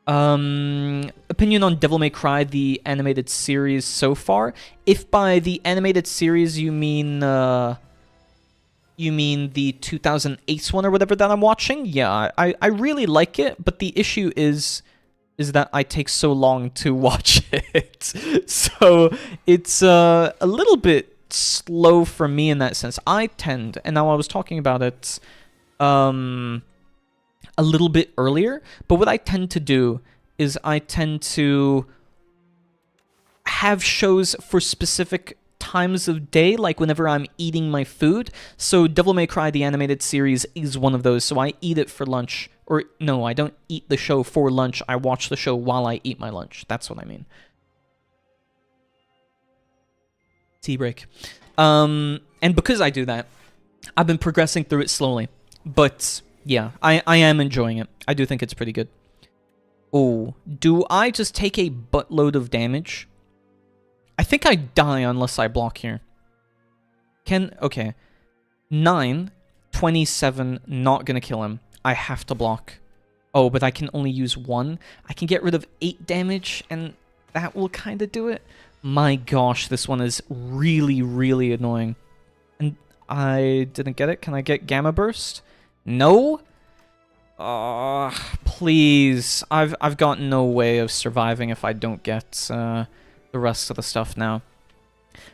Opinion on Devil May Cry, the animated series so far. If by the animated series you mean the 2008 one or whatever that I'm watching, yeah, I really like it, but the issue is that I take so long to watch it. So it's a little bit slow for me in that sense. I tend, and now I was talking about it a little bit earlier, but what I tend to do is I tend to have shows for specific times of day, like whenever I'm eating my food. So Devil May Cry, the animated series, is one of those. So I eat it for lunch. Or, no, I don't eat the show for lunch. I watch the show while I eat my lunch. That's what I mean. Tea break. And because I do that, I've been progressing through it slowly. But, yeah, I am enjoying it. I do think it's pretty good. Oh, do I just take a buttload of damage? I think I die unless I block here. Okay. 9, 27, not gonna kill him. I have to block. Oh, but I can only use 1. I can get rid of 8 damage, and that will kind of do it. My gosh, this one is really, really annoying. And I didn't get it. Can I get Gamma Burst? No? Please. I've got no way of surviving if I don't get the rest of the stuff now.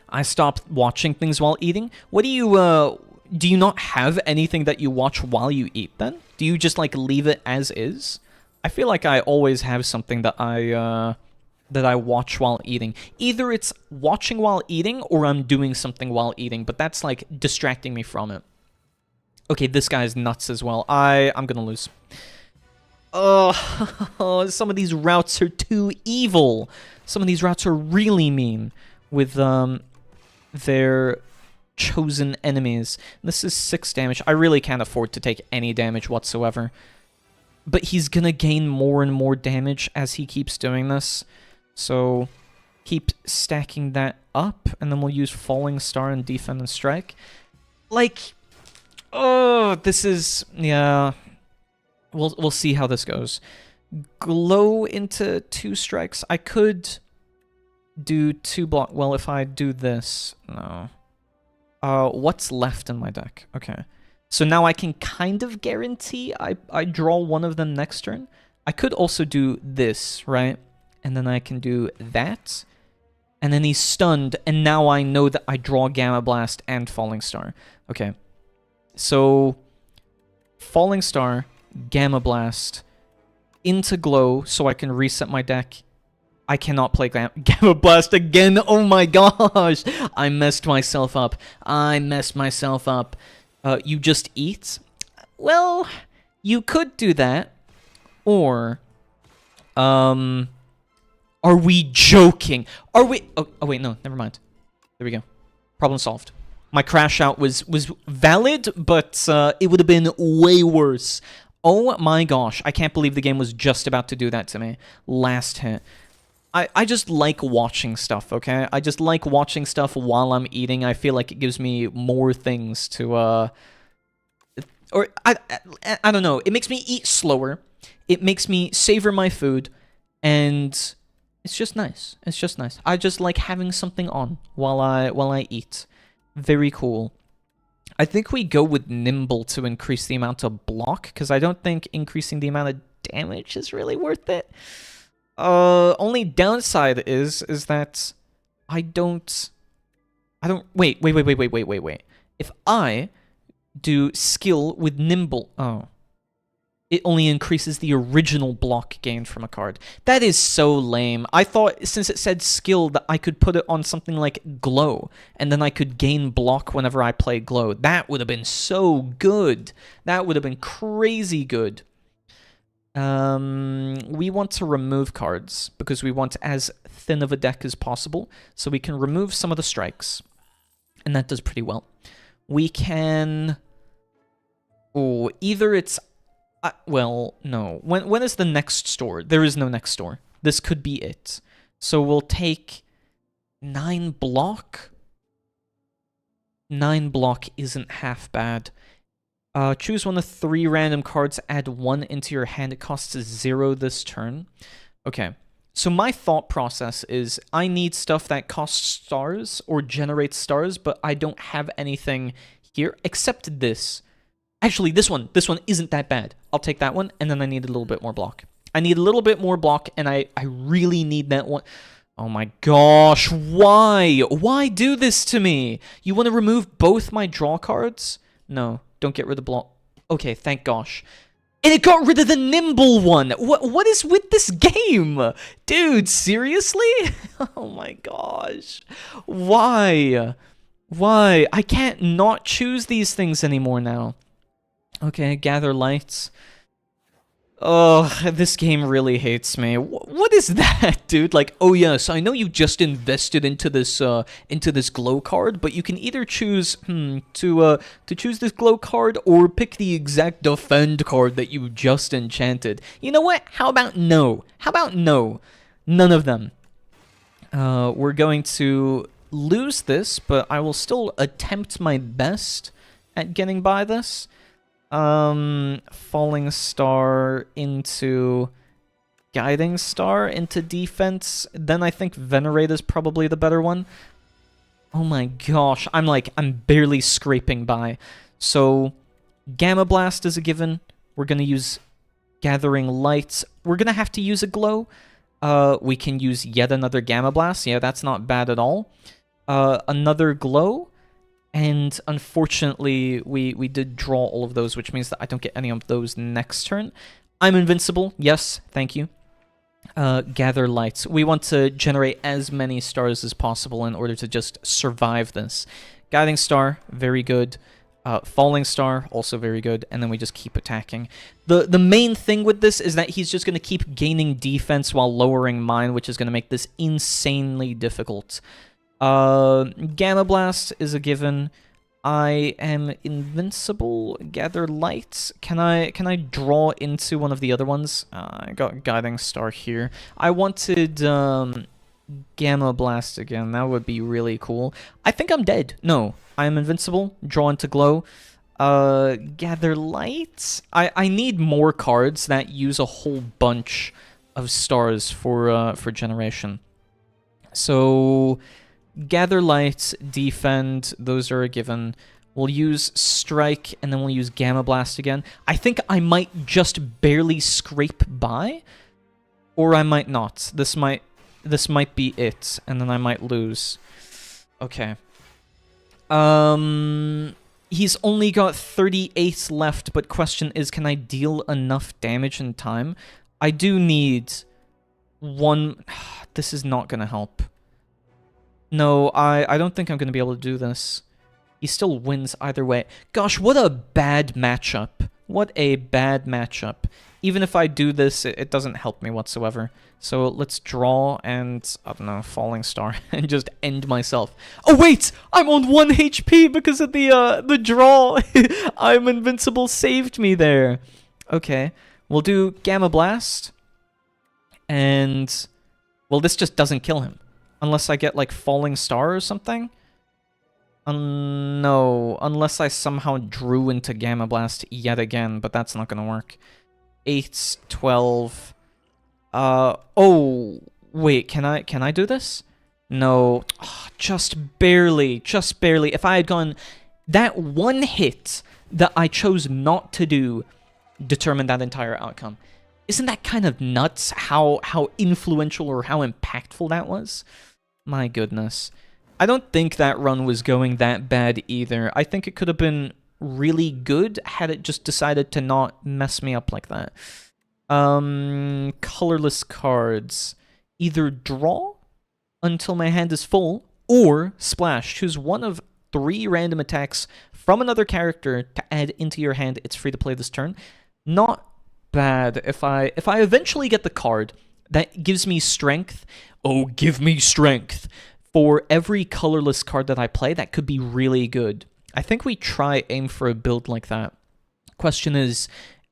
I stopped watching things while eating. What do you not have anything that you watch while you eat then? Do you just like leave it as is? I feel like I always have something that I watch while eating. Either it's watching while eating or I'm doing something while eating, but that's like distracting me from it. Okay, this guy's nuts as well. I'm gonna lose. Oh, some of these routes are too evil. Some of these routes are really mean with their chosen enemies. This is 6 damage. I really can't afford to take any damage whatsoever. But he's gonna gain more and more damage as he keeps doing this. So keep stacking that up, and then we'll use Falling Star and Defend and Strike. Like, oh, this is, yeah. We'll see how this goes. Glow into 2 strikes. I could do 2 block. Well, if I do this, no. What's left in my deck? Okay. So now I can kind of guarantee I draw one of them next turn. I could also do this, right? And then I can do that. And then he's stunned, and now I know that I draw Gamma Blast and Falling Star. Okay. So, Falling Star, Gamma Blast, into Glow so I can reset my deck. I cannot play Gamma Blast again. Oh my gosh. I messed myself up. You just eat? Well, you could do that. Or, are we joking? Are we... Oh, wait, no, never mind. There we go. Problem solved. My crash out was valid, but it would have been way worse. Oh my gosh, I can't believe the game was just about to do that to me. Last hit. I just like watching stuff, okay? I just like watching stuff while I'm eating. I feel like it gives me more things to, or, I don't know. It makes me eat slower. It makes me savor my food, and it's just nice. It's just nice. I just like having something on while I eat. Very cool. I think we go with Nimble to increase the amount of block, because I don't think increasing the amount of damage is really worth it. Only downside is that I don't... Wait. If I do skill with Nimble... Oh. It only increases the original block gained from a card. That is so lame. I thought, since it said skill, that I could put it on something like Glow, and then I could gain block whenever I play Glow. That would have been so good. That would have been crazy good. We want to remove cards, because we want as thin of a deck as possible, so we can remove some of the strikes. And that does pretty well. We can... Oh, either it's... well, no. When is the next store? There is no next store. This could be it. So we'll take 9 block. 9 block isn't half bad. Choose one of 3 random cards, add 1 into your hand. It costs 0 this turn. Okay. So my thought process is I need stuff that costs stars or generates stars, but I don't have anything here except this. Actually, this one isn't that bad. I'll take that one, and then I need a little bit more block. I need a little bit more block, and I really need that one. Oh my gosh, why? Why do this to me? You want to remove both my draw cards? No, don't get rid of block. Okay, thank gosh. And it got rid of the Nimble one! What is with this game? Dude, seriously? Oh my gosh. Why? Why? I can't not choose these things anymore now. Okay, gather lights. Oh, this game really hates me. What is that, dude? Like, oh yes, I know you just invested into this glow card, but you can either choose to choose this glow card or pick the exact defend card that you just enchanted. You know what? How about no? How about no? None of them. We're going to lose this, but I will still attempt my best at getting by this. Falling Star into Guiding Star into defense. Then I think Venerate is probably the better one. Oh my gosh, I'm barely scraping by. So Gamma Blast is a given. We're gonna use Gathering Lights. We're gonna have to use a Glow. We can use yet another Gamma Blast. Yeah, that's not bad at all. Another Glow. And unfortunately, we did draw all of those, which means that I don't get any of those next turn. I'm invincible. Yes, thank you. Gather Lights. We want to generate as many stars as possible in order to just survive this. Guiding Star, very good. Falling Star, also very good. And then we just keep attacking. The main thing with this is that he's just going to keep gaining defense while lowering mine, which is going to make this insanely difficult. Gamma Blast is a given. I am invincible. Gather Lights. Can I draw into one of the other ones? I got Guiding Star here. I wanted Gamma Blast again. That would be really cool. I think I'm dead. No, I am invincible. Draw into Glow. Gather Lights. I need more cards that use a whole bunch of stars for generation. So Gather Lights, Defend, those are a given. We'll use Strike, and then we'll use Gamma Blast again. I think I might just barely scrape by, or I might not. This might be it, and then I might lose. Okay. He's only got 38 left, but question is, can I deal enough damage in time? I do need one... This is not gonna help. No, I don't think I'm going to be able to do this. He still wins either way. Gosh, what a bad matchup. What a bad matchup. Even if I do this, it doesn't help me whatsoever. So let's draw and, I don't know, Falling Star and just end myself. Oh wait! I'm on 1 HP because of the draw! I'm invincible saved me there. Okay, we'll do Gamma Blast. And, well, this just doesn't kill him. Unless I get, like, Falling Star or something? No, unless I somehow drew into Gamma Blast yet again, but that's not gonna work. 8, 12... oh, wait, can I do this? No, just barely, just barely. If I had gone... That one hit that I chose not to do determined that entire outcome. Isn't that kind of nuts, how influential or how impactful that was? My goodness. I don't think that run was going that bad either. I think it could have been really good had it just decided to not mess me up like that. Colorless cards. Either draw until my hand is full, or splash. Choose one of 3 random attacks from another character to add into your hand. It's free to play this turn. Not bad. If I eventually get the card that gives me strength... Oh, give me strength. For every colorless card that I play, that could be really good. I think we try aim for a build like that. Question is,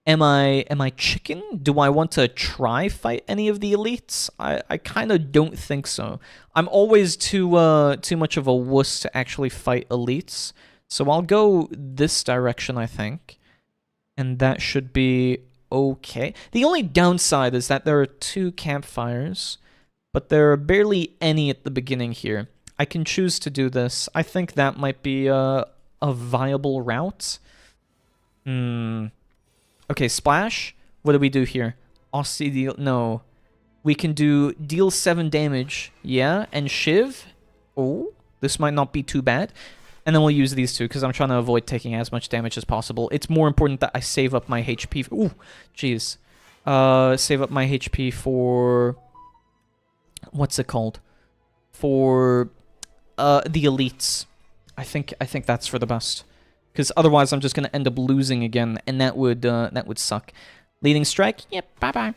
am I chicken? Do I want to try fight any of the elites? I kind of don't think so. I'm always too much of a wuss to actually fight elites. So I'll go this direction, I think. And that should be okay. The only downside is that there are 2 campfires. But there are barely any at the beginning here. I can choose to do this. I think that might be a viable route. Okay, Splash. What do we do here? Aussie deal... No. We can do deal 7 damage. Yeah, and Shiv. Oh, this might not be too bad. And then we'll use these 2, because I'm trying to avoid taking as much damage as possible. It's more important that I save up my HP... Ooh, jeez. Save up my HP for... What's it called? For the elites. I think that's for the best. Because otherwise I'm just gonna end up losing again, and that would suck. Leading strike? Yep, bye-bye.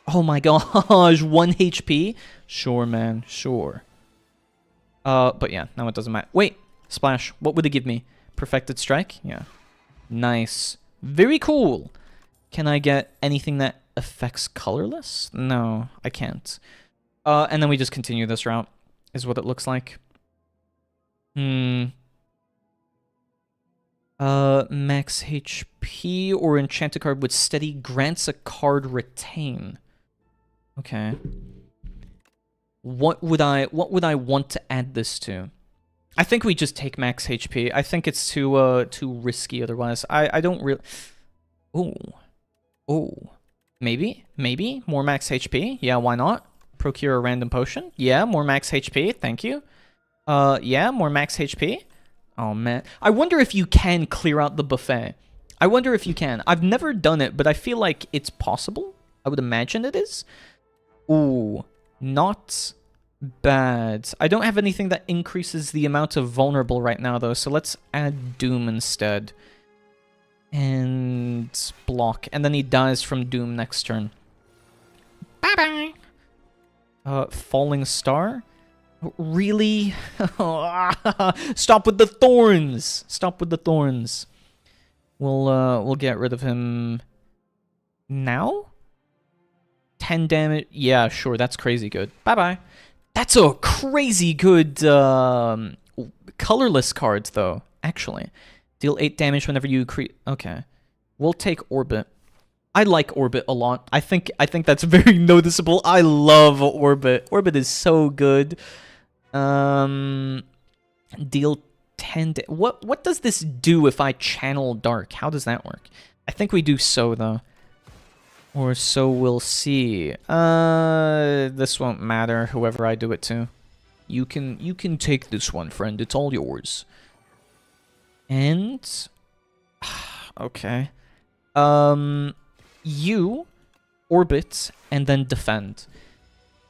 Oh my gosh, 1 HP? Sure, man, sure. But yeah, now it doesn't matter. Wait, splash. What would it give me? Perfected strike? Yeah. Nice. Very cool. Can I get anything that affects colorless? No, I can't. And then we just continue this route, is what it looks like. Max HP or enchanted card with steady grants a card retain. Okay. What would I want to add this to? I think we just take max HP. I think it's too risky otherwise. I don't really. Oh. Maybe more max HP. Yeah, why not? Procure a random potion. Yeah, more max HP. Thank you. Yeah, more max HP. Oh man, I wonder if you can clear out the buffet. I wonder if you can. I've never done it, but I feel like it's possible. I would imagine it is. Ooh, not bad. I don't have anything that increases the amount of vulnerable right now, though, so let's add Doom instead. And block. And then he dies from Doom next turn. Bye-bye. Falling Star? Really? Stop with the thorns! Stop with the thorns. We'll get rid of him now? 10 damage. Yeah, sure, that's crazy good. Bye-bye. That's a crazy good colorless card, though, actually. Deal 8 damage whenever you create. Okay. We'll take Orbit. I like Orbit a lot. I think that's very noticeable. I love Orbit. Orbit is so good. Deal 10 what does this do if I channel Dark? How does that work? I think we do so, though. Or so we'll see. This won't matter, whoever I do it to. You can take this one, friend. It's all yours. And okay. You orbit and then defend.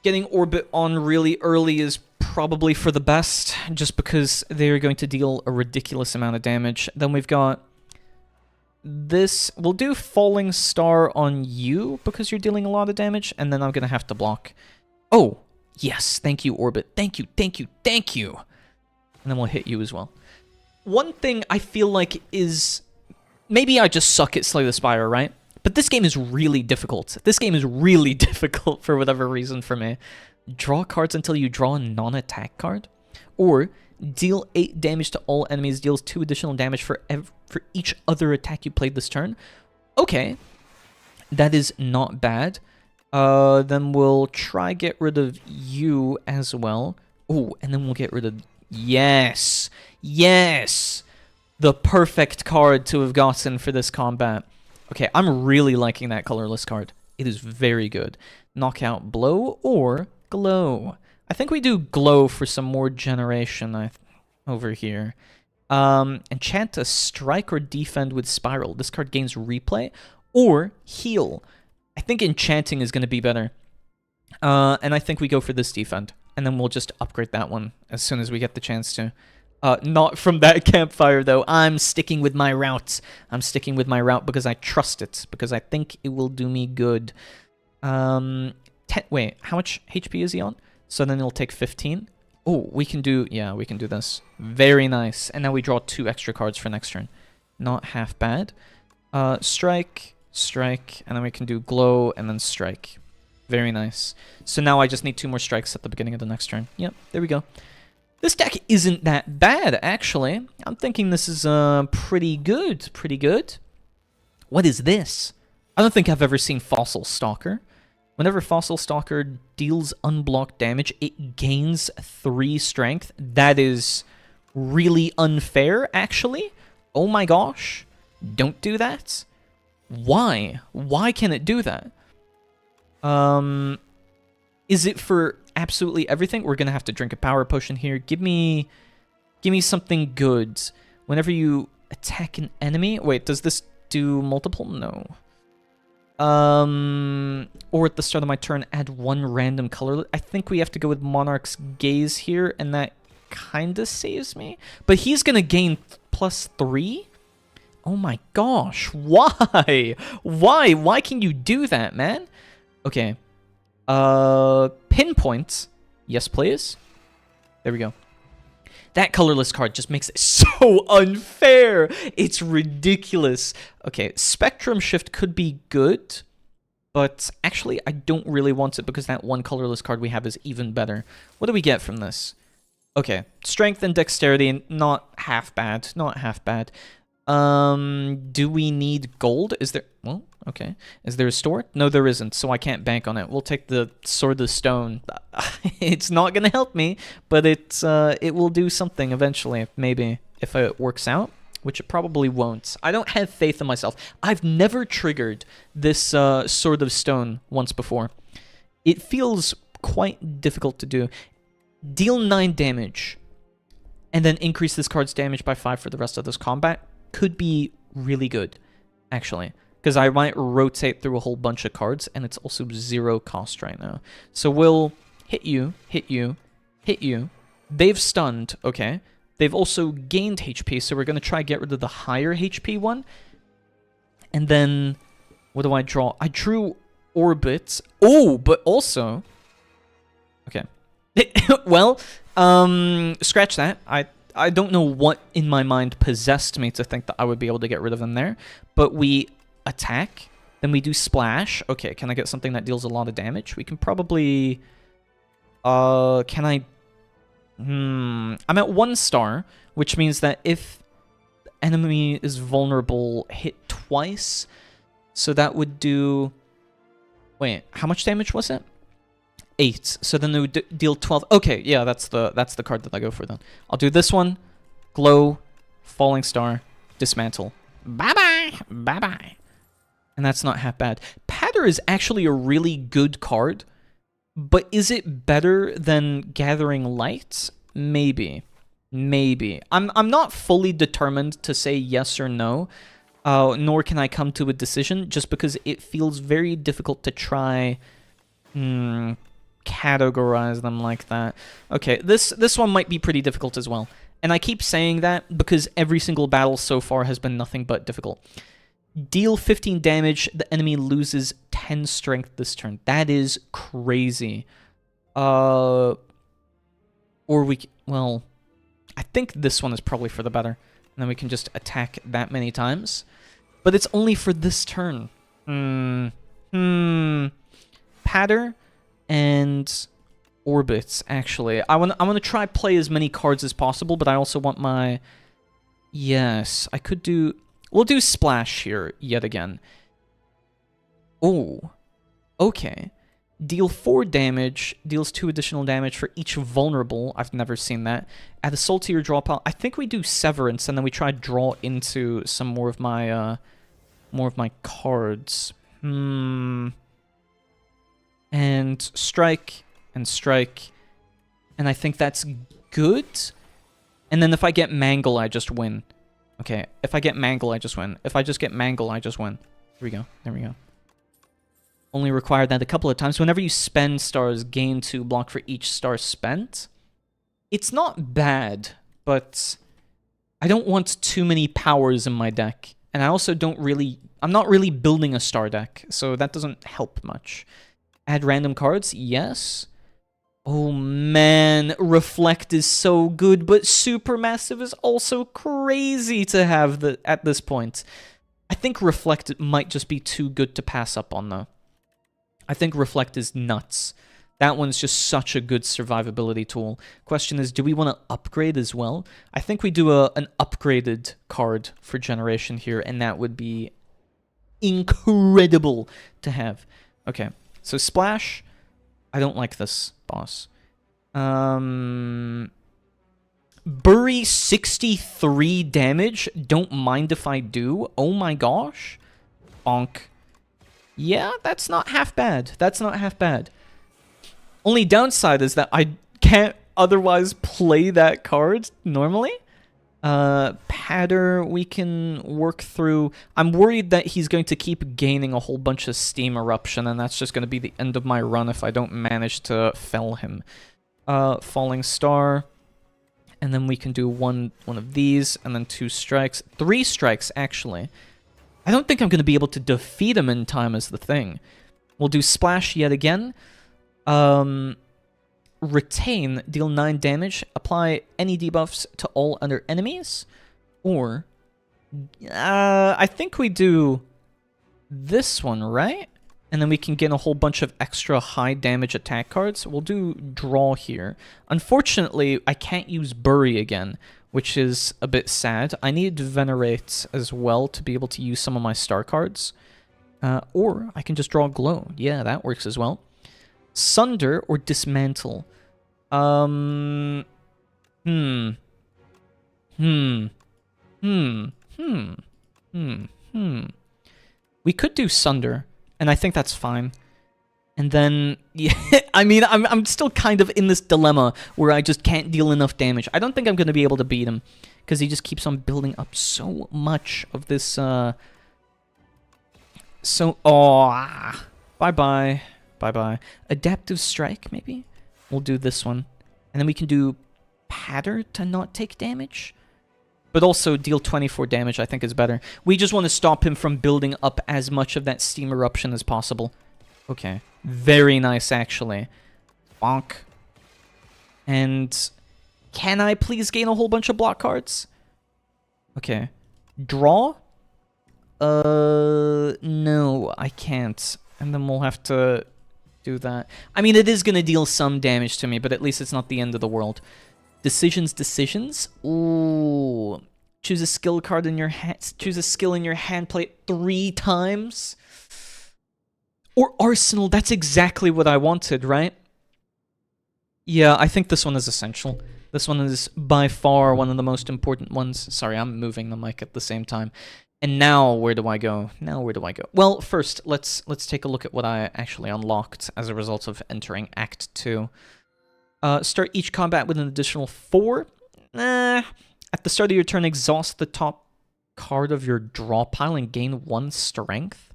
Getting orbit on really early is probably for the best, just because they're going to deal a ridiculous amount of damage. Then we've got this. We'll do Falling Star on you because you're dealing a lot of damage, and then I'm gonna have to block. Oh, yes, thank you, Orbit. Thank you. And then we'll hit you as well. One thing I feel like is... Maybe I just suck at Slay the Spire, right? But this game is really difficult. This game is really difficult for whatever reason for me. Draw cards until you draw a non-attack card. Or deal 8 damage to all enemies, deals 2 additional damage for each other attack you played this turn. Okay. That is not bad. Then we'll try get rid of you as well. Oh, and then we'll get rid of... Yes! Yes! The perfect card to have gotten for this combat. Okay, I'm really liking that colorless card. It is very good. Knockout Blow or Glow. I think we do Glow for some more generation over here. Enchant a Strike or Defend with Spiral. This card gains replay or Heal. I think enchanting is going to be better. And I think we go for this Defend. And then we'll just upgrade that one as soon as we get the chance to. Not from that campfire, though. I'm sticking with my route. I'm sticking with my route because I trust it. Because I think it will do me good. Wait, how much HP is he on? So then it'll take 15. Oh, we can do... Yeah, we can do this. Very nice. And now we draw 2 extra cards for next turn. Not half bad. Strike, Strike, and then we can do Glow, and then Strike. Very nice. So now I just need 2 more strikes at the beginning of the next turn. Yep, there we go. This deck isn't that bad, actually. I'm thinking this is pretty good. Pretty good. What is this? I don't think I've ever seen Fossil Stalker. Whenever Fossil Stalker deals unblocked damage, it gains 3 strength. That is really unfair, actually. Oh my gosh. Don't do that. Why? Why can it do that? Is it for absolutely everything? We're gonna have to drink a power potion here. Give me something good. Whenever you attack an enemy... Wait, does this do multiple? No. Or at the start of my turn, add 1 random color. I think we have to go with Monarch's Gaze here, and that kinda saves me. But he's gonna gain +3? Oh my gosh, why? Why can you do that, man? Okay. Pinpoint. Yes, please. There we go. That colorless card just makes it so unfair. It's ridiculous. Okay, Spectrum Shift could be good, but actually I don't really want it because that one colorless card we have is even better. What do we get from this? Okay, Strength and Dexterity, not half bad. Not half bad. Do we need gold? Is there... Well, okay. Is there a store? No, there isn't, so I can't bank on it. We'll take the Sword of Stone. It's not gonna help me, but it will do something eventually, maybe, if it works out, which it probably won't. I don't have faith in myself. I've never triggered this Sword of Stone once before. It feels quite difficult to do. Deal 9 damage, and then increase this card's damage by 5 for the rest of this combat. Could be really good, actually, because I might rotate through a whole bunch of cards, and it's also 0 cost right now. So we'll hit you, hit you, hit you. They've stunned, okay. They've also gained HP, so we're going to try to get rid of the higher HP one. And then, what do I draw? I drew Orbit. Oh, but also... Okay. Well, scratch that. I don't know what in my mind possessed me to think that I would be able to get rid of them there. But we attack, then we do splash. Okay, can I get something that deals a lot of damage? We can probably... can I... I'm at 1 star, which means that if the enemy is vulnerable, hit twice. So that would do... Wait, how much damage was it? 8. So then they would deal 12. Okay, yeah, that's the card that I go for then. I'll do this one. Glow, Falling Star, Dismantle. Bye-bye. Bye-bye. And that's not half bad. Patter is actually a really good card, but is it better than Gathering Light? Maybe. Maybe. I'm not fully determined to say yes or no, nor can I come to a decision, just because it feels very difficult to try... categorize them like that. Okay, this one might be pretty difficult as well. And I keep saying that because every single battle so far has been nothing but difficult. Deal 15 damage, the enemy loses 10 strength this turn. That is crazy. Or well, I think this one is probably for the better. And then we can just attack that many times. But it's only for this turn. Patter and Orbits, actually. I want to try play as many cards as possible, but I also want my... Yes, I could do... We'll do Splash here yet again. Oh, okay. Deal 4 damage, deals 2 additional damage for each vulnerable. I've never seen that. Add a soul to your draw pile. I think we do Severance, and then we try to draw into some more of my cards. And strike, and strike. And I think that's good. And then if I get Mangle, I just win. Okay, if I get Mangle, I just win. If I just get Mangle, I just win. Here we go. There we go. Only required that a couple of times. Whenever you spend stars, gain 2 block for each star spent. It's not bad, but I don't want too many powers in my deck. And I also don't really... I'm not really building a star deck, so that doesn't help much. Add random cards? Yes. Oh man, Reflect is so good, but Supermassive is also crazy to have at this point. I think Reflect might just be too good to pass up on, though. I think Reflect is nuts. That one's just such a good survivability tool. Question is, do we want to upgrade as well? I think we do an upgraded card for Generation here, and that would be incredible to have. Okay. So Splash, I don't like this, boss. Bury 63 damage, don't mind if I do. Oh my gosh. Bonk. Yeah, that's not half bad. That's not half bad. Only downside is that I can't otherwise play that card normally. Patter, we can work through. I'm worried that he's going to keep gaining a whole bunch of Steam Eruption, and that's just going to be the end of my run if I don't manage to fell him. Falling Star. And then we can do one of these, and then 2 strikes. 3 strikes, actually. I don't think I'm going to be able to defeat him in time is the thing. We'll do Splash yet again. Retain, deal 9 damage. Apply any debuffs to all other enemies. Or, I think we do this one, right? And then we can get a whole bunch of extra high damage attack cards. We'll do Draw here. Unfortunately, I can't use Bury again, which is a bit sad. I need Venerate as well to be able to use some of my star cards. Or I can just draw Glow. Yeah, that works as well. Sunder or Dismantle. We could do Sunder, and I think that's fine. And then, yeah, I mean, I'm still kind of in this dilemma where I just can't deal enough damage. I don't think I'm going to be able to beat him, because he just keeps on building up so much of this, bye-bye. Bye-bye. Adaptive Strike, maybe? We'll do this one. And then we can do Patter to not take damage. But also deal 24 damage, I think is better. We just want to stop him from building up as much of that Steam Eruption as possible. Okay. Very nice, actually. Bonk. And can I please gain a whole bunch of block cards? Okay. Draw? No, I can't. And then we'll have to do that. I mean, it is going to deal some damage to me, but at least it's not the end of the world. Decisions. Ooh. Choose a skill card in your hand. Choose a skill in your hand. Play it 3 times. Or Arsenal. That's exactly what I wanted, right? Yeah, I think this one is essential. This one is by far one of the most important ones. Sorry, I'm moving the mic at the same time. And now, where do I go? Well, first, let's take a look at what I actually unlocked as a result of entering Act 2. Start each combat with an additional 4. At the start of your turn, exhaust the top card of your draw pile and gain 1 strength.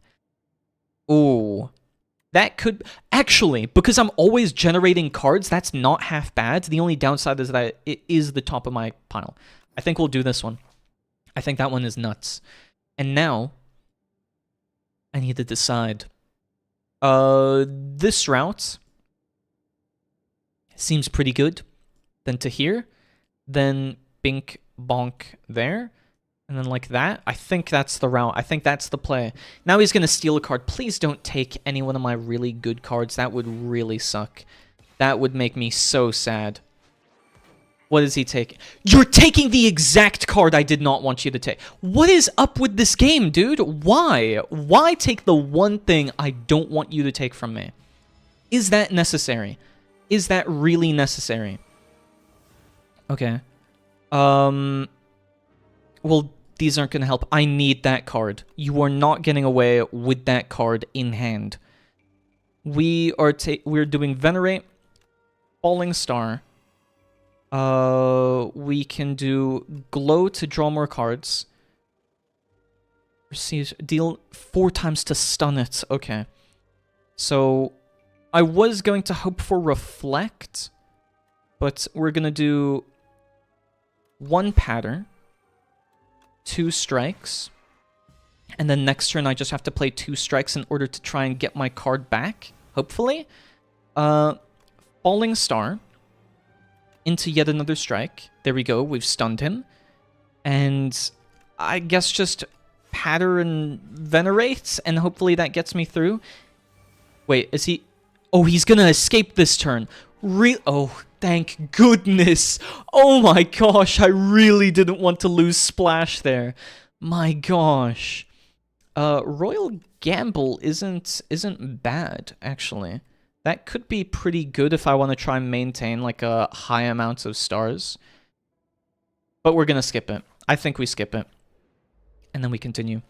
Ooh. That could... Actually, because I'm always generating cards, that's not half bad. The only downside is that it is the top of my pile. I think we'll do this one. I think that one is nuts. And now, I need to decide. This route seems pretty good. Then to here. Then bink, bonk there. And then like that. I think that's the route. I think that's the play. Now he's going to steal a card. Please don't take any one of my really good cards. That would really suck. That would make me so sad. What is he taking? You're taking the exact card I did not want you to take. What is up with this game, dude? Why? Why take the one thing I don't want you to take from me? Is that necessary? Is that really necessary? Okay. Well, these aren't going to help. I need that card. You are not getting away with that card in hand. We're doing Venerate, Falling Star. We can do Glow to draw more cards. Receive, deal 4 times to stun it. Okay. So, I was going to hope for Reflect, but we're going to do 1 Pattern, 2 strikes, and then next turn I just have to play 2 strikes in order to try and get my card back, hopefully. Falling Star into yet another strike. There we go, we've stunned him. And I guess just Patter and Venerate, and hopefully that gets me through. Wait, is he... Oh, he's gonna escape this turn. Oh, thank goodness. Oh my gosh, I really didn't want to lose Splash there. My gosh. Royal Gamble isn't bad, actually. That could be pretty good if I want to try and maintain like a high amount of stars. But we're gonna skip it. I think we skip it. And then we continue.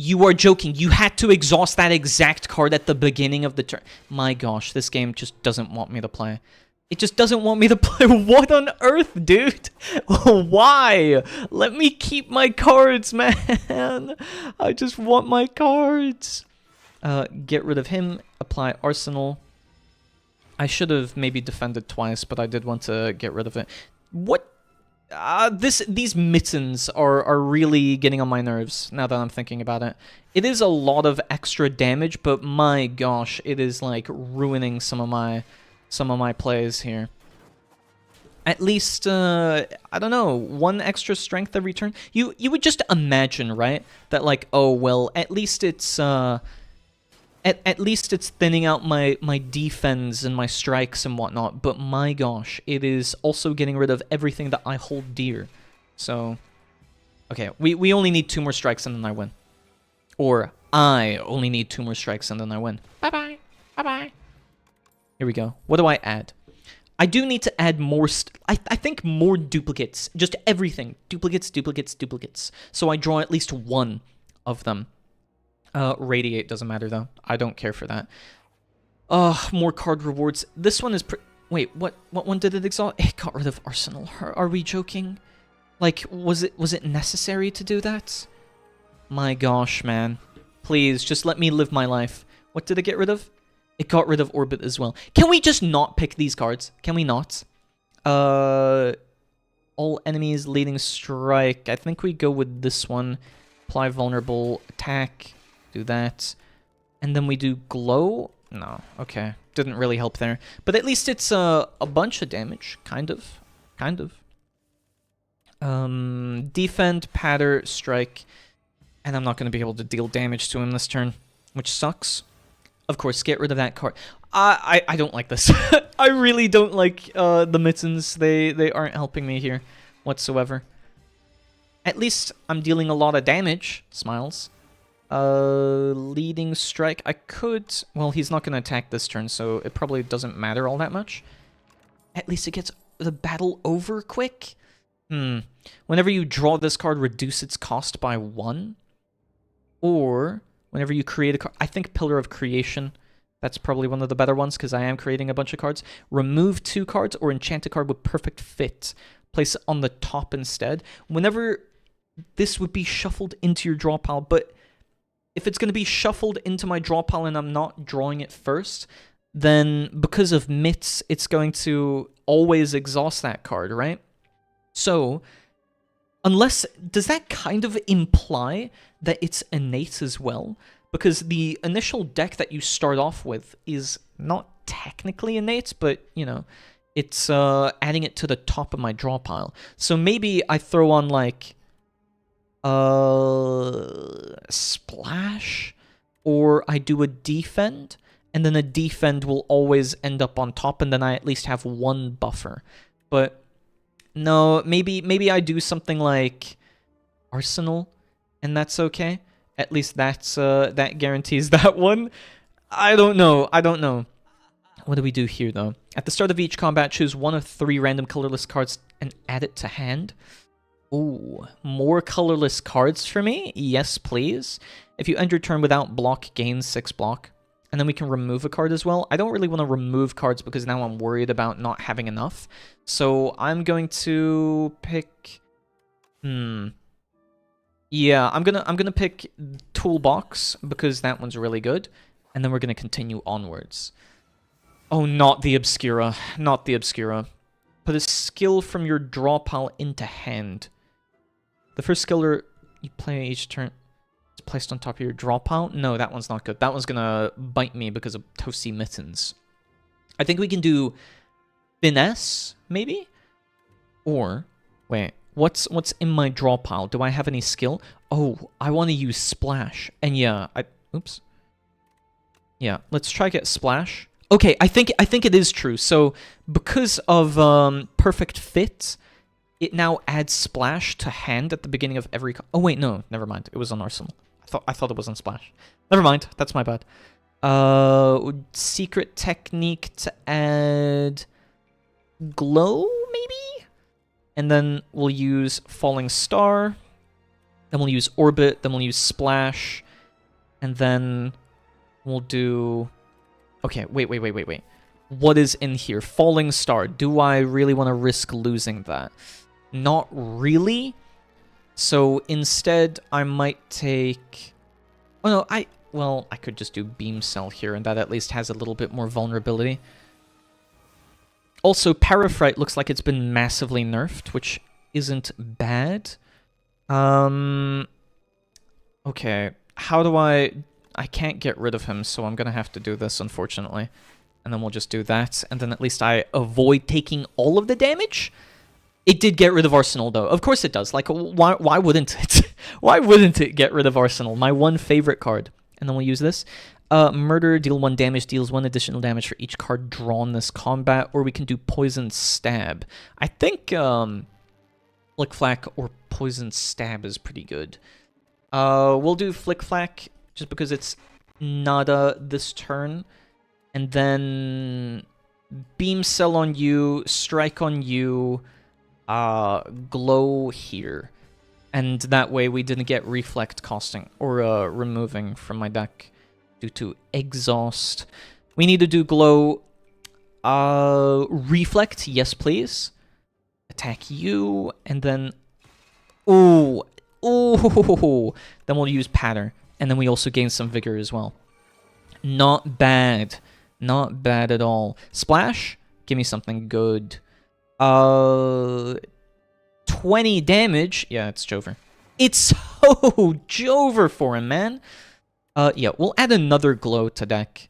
You are joking. You had to exhaust that exact card at the beginning of the turn. My gosh, this game just doesn't want me to play. It just doesn't want me to play. What on earth, dude? Why? Let me keep my cards, man. I just want my cards. Get rid of him. Apply Arsenal. I should have maybe defended twice, but I did want to get rid of it. What? These mittens are really getting on my nerves now that I'm thinking about it. It is a lot of extra damage, but my gosh, it is like ruining some of my plays here. At least, I don't know, 1 extra strength every turn. You would just imagine, right? That like, oh well, at least it's at least it's thinning out my defense and my strikes and whatnot, but my gosh, it is also getting rid of everything that I hold dear. So, okay, we only need 2 more strikes and then I win. Or I only need 2 more strikes and then I win. Bye-bye. Bye-bye. Here we go. What do I add? I do need to add more, I think more duplicates. Just everything. Duplicates, duplicates, duplicates. So I draw at least 1 of them. Radiate doesn't matter, though. I don't care for that. More card rewards. This one is wait, what one did it exalt? It got rid of Arsenal. Are we joking? Like, was it necessary to do that? My gosh, man. Please, just let me live my life. What did it get rid of? It got rid of Orbit as well. Can we just not pick these cards? Can we not? All enemies leading strike. I think we go with this one. Apply vulnerable attack. Do that. And then we do glow. No, okay. Didn't really help there. But at least it's a bunch of damage. Kind of. Kind of. Defend, patter, strike. And I'm not going to be able to deal damage to him this turn, which sucks. Of course, get rid of that card. I don't like this. I really don't like the mittens. They aren't helping me here whatsoever. At least I'm dealing a lot of damage. Smiles. Leading strike. I could... Well, he's not going to attack this turn, so it probably doesn't matter all that much. At least it gets the battle over quick. Whenever you draw this card, reduce its cost by 1. Or... Whenever you create a card, I think Pillar of Creation, that's probably one of the better ones because I am creating a bunch of cards. Remove 2 cards or enchant a card with perfect fit. Place it on the top instead. Whenever this would be shuffled into your draw pile, but if it's going to be shuffled into my draw pile and I'm not drawing it first, then because of mitts, it's going to always exhaust that card, right? So... Unless, does that kind of imply that it's innate as well? Because the initial deck that you start off with is not technically innate, but, you know, it's adding it to the top of my draw pile. So maybe I throw on, like, Splash, or I do a Defend, and then a Defend will always end up on top, and then I at least have 1 buffer. But... No, maybe I do something like Arsenal, and that's okay. At least that's that guarantees that one. I don't know. What do we do here, though? At the start of each combat, choose 1 of 3 random colorless cards and add it to hand. Ooh, more colorless cards for me? Yes, please. If you end your turn without block, gain 6 block. And then we can remove a card as well. I don't really want to remove cards because now I'm worried about not having enough. So I'm going to pick... Yeah, I'm gonna pick Toolbox because that one's really good. And then we're going to continue onwards. Oh, not the Obscura. Not the Obscura. Put a skill from your draw pile into hand. The first skiller you play each turn... placed on top of your draw pile? No, that one's not good. That one's gonna bite me because of Toasty Mittens. I think we can do Finesse, maybe? Or, wait, what's in my draw pile? Do I have any skill? Oh, I want to use Splash. And yeah, oops. Yeah, let's try get Splash. Okay, I think it is true. So, because of Perfect Fit, it now adds Splash to hand at the beginning of every... Oh, wait, no, never mind. It was on Arsenal. I thought it was on Splash. Never mind. That's my bad. Secret technique to add Glow, maybe? And then we'll use Falling Star. Then we'll use Orbit. Then we'll use Splash. And then we'll do... Okay, wait. What is in here? Falling Star. Do I really want to risk losing that? Not really. So instead, I might take... Oh no, well, I could just do Beam Cell here, and that at least has a little bit more vulnerability. Also, Parafrite looks like it's been massively nerfed, which isn't bad. Okay, how do I can't get rid of him, so I'm gonna have to do this, unfortunately. And then we'll just do that, and then at least I avoid taking all of the damage. It did get rid of Arsenal, though. Of course it does. Like, why wouldn't it? Why wouldn't it get rid of Arsenal? My one favorite card. And then we'll use this. Murder, deal 1 damage, deals 1 additional damage for each card drawn this combat, or we can do Poison Stab. I think Flick Flack or Poison Stab is pretty good. We'll do Flick Flack, just because it's nada this turn. And then Beam Cell on you, Strike on you, Glow here. And that way we didn't get Reflect costing, or removing from my deck due to Exhaust. We need to do Glow. Reflect, yes please. Attack you, and then... Ooh. Ooh. Then we'll use Patter. And then we also gain some Vigor as well. Not bad. Not bad at all. Splash? Give me something good. 20 damage. Yeah, it's Jover. It's so Jover for him, man. Yeah, we'll add another Glow to deck.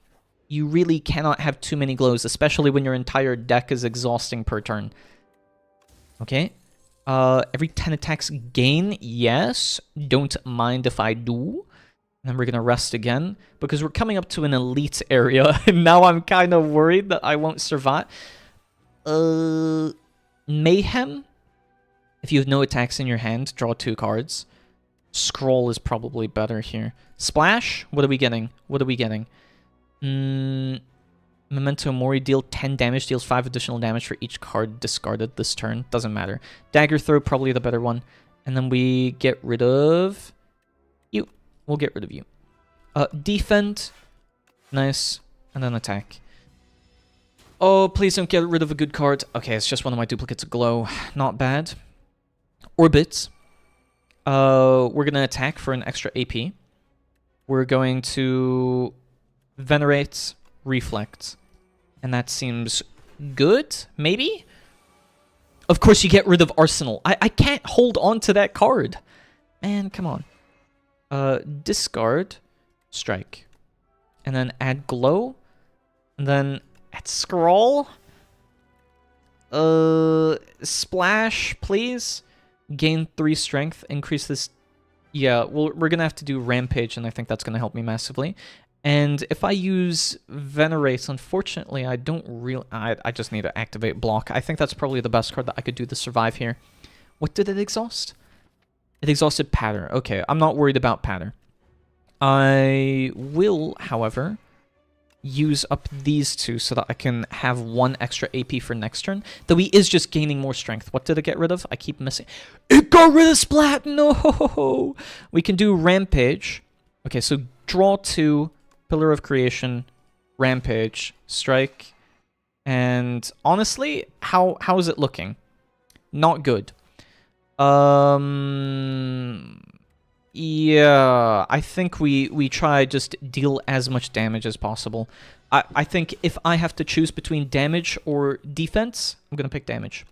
You really cannot have too many Glows, especially when your entire deck is exhausting per turn. Okay. Every 10 attacks gain. Yes. Don't mind if I do. And then we're going to rest again, because we're coming up to an elite area, and now I'm kind of worried that I won't survive. Mayhem? If you have no attacks in your hand, draw 2 cards. Scroll is probably better here. Splash? What are we getting? What are we getting? Memento Mori, deal 10 damage, deals 5 additional damage for each card discarded this turn. Doesn't matter. Dagger Throw, probably the better one. And then we get rid of... you. We'll get rid of you. Defend. Nice. And then attack. Oh, please don't get rid of a good card. Okay, it's just one of my duplicates of Glow. Not bad. Orbit. We're going to attack for an extra AP. We're going to Venerate, Reflect. And that seems good, maybe? Of course, you get rid of Arsenal. I can't hold on to that card. Man, come on. Discard, Strike. And then add Glow. And then add Scroll. Splash, please. Gain 3 strength. Increase this. Yeah, well, we're going to have to do Rampage, and I think that's going to help me massively. And if I use Venerate, unfortunately, I don't really... I just need to activate Block. I think that's probably the best card that I could do to survive here. What did it exhaust? It exhausted Patter. Okay, I'm not worried about Patter. I will, however, use up these 2 so that I can have 1 extra AP for next turn. Though he is just gaining more strength. What did it get rid of? I keep missing. It got rid of Splat! No! We can do Rampage. Okay, so draw 2, Pillar of Creation, Rampage, Strike. And honestly, how is it looking? Not good. Yeah, I think we try just deal as much damage as possible. I think if I have to choose between damage or defense, I'm gonna pick damage.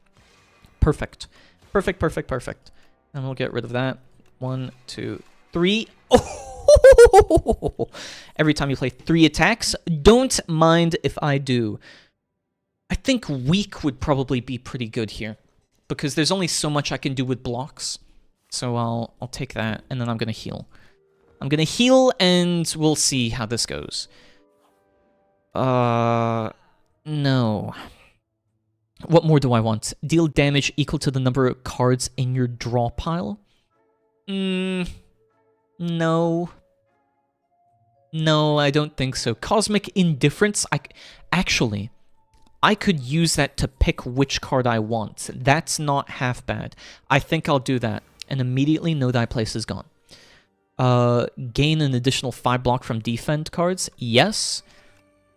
Perfect. Perfect. And we'll get rid of that. 1, 2, 3. Oh! Every time you play 3 attacks, don't mind if I do. I think weak would probably be pretty good here, because there's only so much I can do with blocks. So I'll take that, and then I'm going to heal. I'm going to heal, and we'll see how this goes. No. What more do I want? Deal damage equal to the number of cards in your draw pile? No. No, I don't think so. Cosmic Indifference? Actually, I could use that to pick which card I want. That's not half bad. I think I'll do that. And immediately know thy place is gone. Gain an additional 5 block from defend cards. Yes.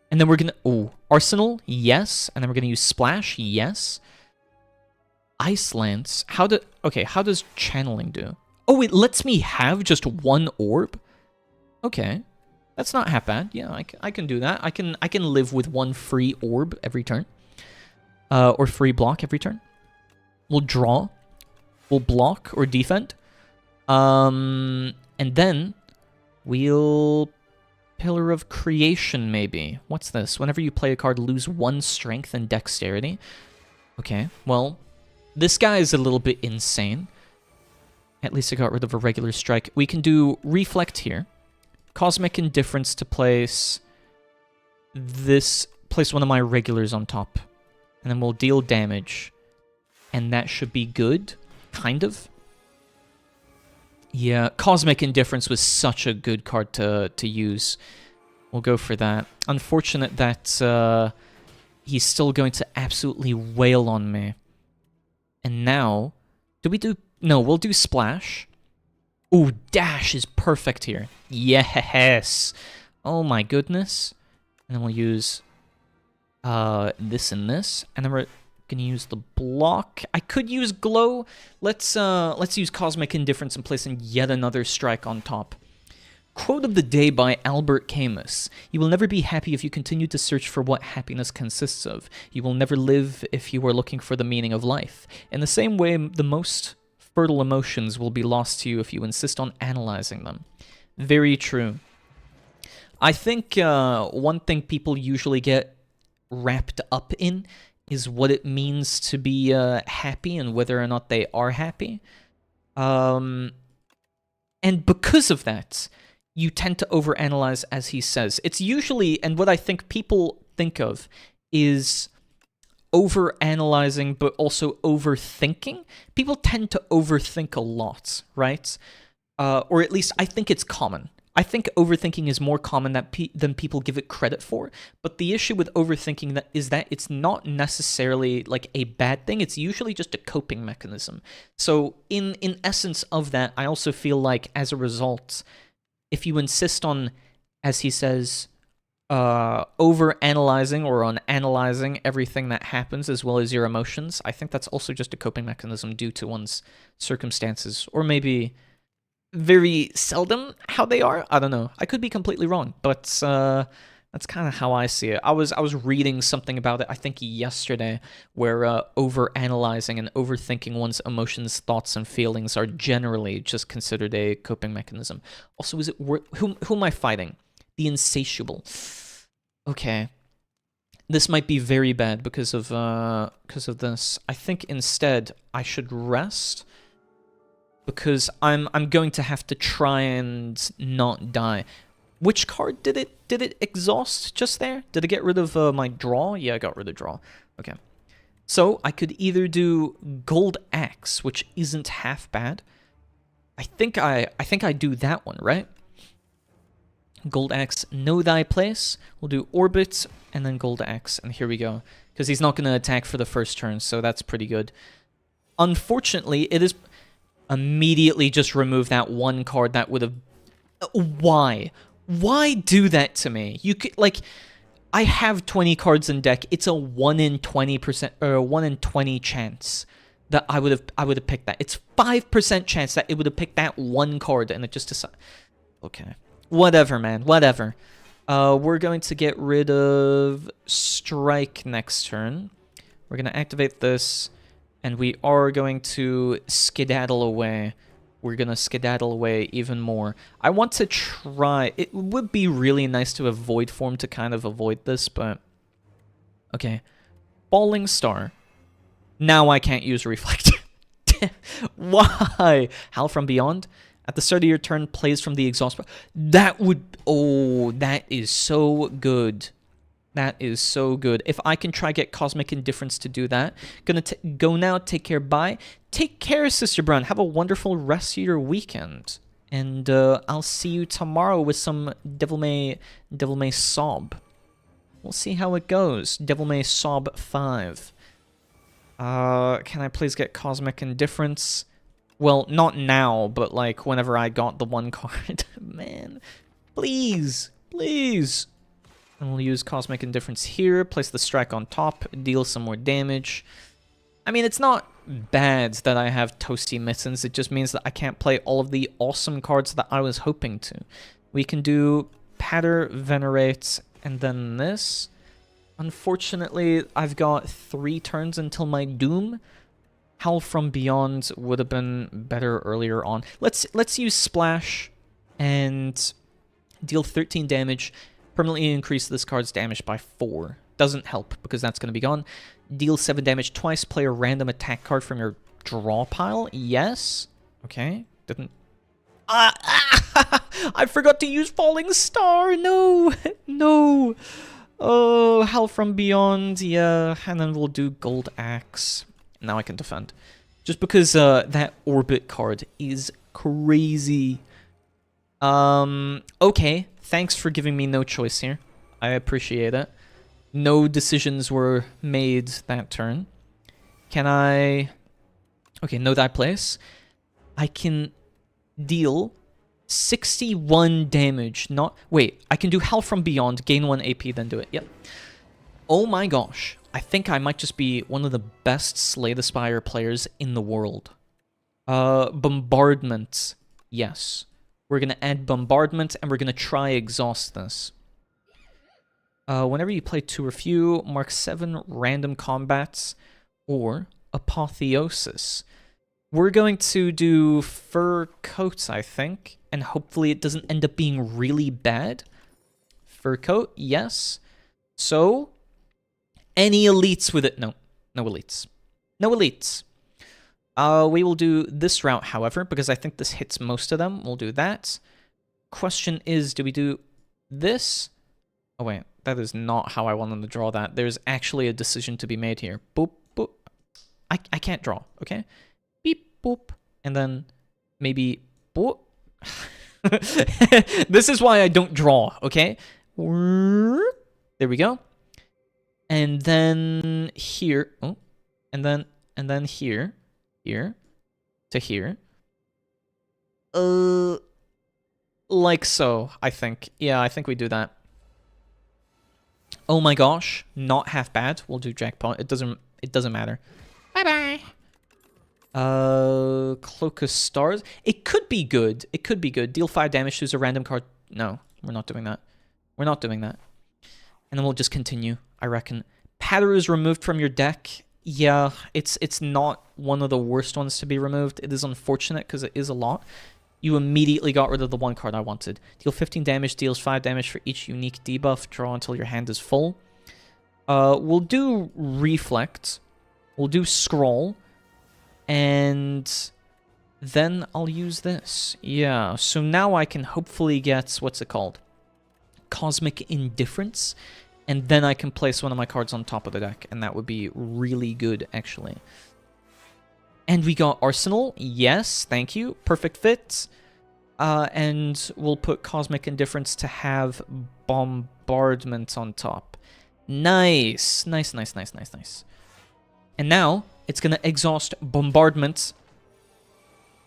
And then we're going to... Oh, Arsenal. Yes. And then we're going to use Splash. Yes. Ice Lance. Okay, how does Channeling do? Oh, it lets me have just 1 orb? Okay. That's not half bad. Yeah, I can do that. I can live with 1 free orb every turn. or free block every turn. We'll draw. We'll block or defend. And then we'll Pillar of Creation, maybe. What's this? Whenever you play a card, lose 1 strength and dexterity. Okay, well, this guy is a little bit insane. At least I got rid of a regular strike. We can do Reflect here. Cosmic Indifference to place this. Place one of my regulars on top. And then we'll deal damage. And that should be good. Kind of. Yeah, Cosmic Indifference was such a good card to use. We'll go for that. Unfortunate that he's still going to absolutely wail on me. And now, do we do... No, we'll do Splash. Ooh, Dash is perfect here. Yes! Oh my goodness. And then we'll use this and this. And then we're gonna use the block. I could use Glow. Let's use Cosmic Indifference and place in yet another strike on top. Quote of the day by Albert Camus. You will never be happy if you continue to search for what happiness consists of. You will never live if you are looking for the meaning of life. In the same way, the most fertile emotions will be lost to you if you insist on analyzing them. Very true. I think one thing people usually get wrapped up in is what it means to be happy and whether or not they are happy. And because of that, you tend to overanalyze, as he says. It's usually, and what I think people think of is overanalyzing, but also overthinking. People tend to overthink a lot, right? Or at least I think it's common. I think overthinking is more common than people give it credit for. But the issue with overthinking is that it's not necessarily like a bad thing. It's usually just a coping mechanism. So in essence of that, I also feel like as a result, if you insist on, as he says, over-analyzing or on analyzing everything that happens as well as your emotions, I think that's also just a coping mechanism due to one's circumstances, or maybe very seldom how they are. I don't know. I could be completely wrong, but that's kind of how I see it. I was reading something about it, I think yesterday, where over-analyzing and overthinking one's emotions, thoughts, and feelings are generally just considered a coping mechanism. Also, is it who am I fighting? The Insatiable. Okay. This might be very bad because of this. I think instead I should rest, because I'm going to have to try and not die. Which card did it exhaust just there? Did it get rid of my draw? Yeah, I got rid of draw. Okay. So I could either do Gold Axe, which isn't half bad. I think I do that one, right? Gold Axe, Know Thy Place. We'll do Orbit and then Gold Axe, and here we go. Because he's not going to attack for the first turn, so that's pretty good. Unfortunately, it is immediately just remove that one card that would have... Why? Why do that to me? You could, like, I have 20 cards in deck. It's a 1 in 20% or 1 in 20 chance that I would have picked that. It's 5% chance that it would have picked that one card, and it just decided. Okay, whatever, man. Whatever. We're going to get rid of Strike next turn. We're gonna activate this, and we are going to skedaddle away. We're going to skedaddle away even more. I want to try... It would be really nice to have Void Form to kind of avoid this, but... Okay. Falling Star. Now I can't use Reflect. Why? Howl from Beyond. At the start of your turn, plays from the exhaust... That would... Oh, that is so good. That is so good. If I can try get Cosmic Indifference to do that. Gonna go now. Take care. Bye. Take care, Sister Brown. Have a wonderful rest of your weekend. And I'll see you tomorrow with some Devil May Sob. We'll see how it goes. Devil May Sob 5. Can I please get Cosmic Indifference? Well, not now, but like whenever I got the one card. Man, please, please. And we'll use Cosmic Indifference here, place the strike on top, deal some more damage. I mean, it's not bad that I have Toasty Mittens, it just means that I can't play all of the awesome cards that I was hoping to. We can do Patter, Venerate, and then this. Unfortunately, I've got 3 turns until my doom. Howl from Beyond would have been better earlier on. Let's use Splash and deal 13 damage. Permanently increase this card's damage by 4. Doesn't help because that's going to be gone. Deal 7 damage twice. Play a random attack card from your draw pile. Yes. Okay. Didn't. I forgot to use Falling Star. No. No. Oh, Howl from Beyond. Yeah. And then we'll do Gold Axe. Now I can defend. Just because that Orbit card is crazy. Okay. Thanks for giving me no choice here. I appreciate it. No decisions were made that turn. Can I... Okay, no die place. I can deal 61 damage. Not... Wait, I can do Howl from Beyond, gain 1 AP, then do it. Yep. Oh my gosh. I think I might just be one of the best Slay the Spire players in the world. Bombardment. Yes. We're going to add Bombardment, and we're going to try Exhaust this. Whenever you play 2 or few, mark 7 random combats or Apotheosis. We're going to do Fur Coats, I think, and hopefully it doesn't end up being really bad. Fur Coat, yes. So, any elites with it? No, no elites. No elites. We will do this route, however, because I think this hits most of them. We'll do that. Question is, do we do this? Oh, wait. That is not how I wanted to draw that. There's actually a decision to be made here. Boop, boop. I can't draw, okay? Beep, boop. And then maybe boop. This is why I don't draw, okay? There we go. And then here. Oh. And then here. Here. To here. Like so, I think. Yeah, I think we do that. Oh my gosh, not half bad. We'll do Jackpot. It doesn't matter. Bye-bye. Cloak of Stars. It could be good. It could be good. Deal 5 damage, choose a random card. No, we're not doing that. We're not doing that. And then we'll just continue, I reckon. Patter is removed from your deck. Yeah, it's not one of the worst ones to be removed. It is unfortunate because it is a lot. You immediately got rid of the 1 card I wanted. Deal 15 damage, deals 5 damage for each unique debuff. Draw until your hand is full. We'll do Reflect. We'll do Scroll. And then I'll use this. Yeah, so now I can hopefully get, what's it called? Cosmic Indifference. And then I can place one of my cards on top of the deck. And that would be really good, actually. And we got Arsenal. Yes, thank you. Perfect fit. And we'll put Cosmic Indifference to have Bombardment on top. Nice. Nice, nice, nice, nice, nice. And now, it's going to exhaust Bombardment.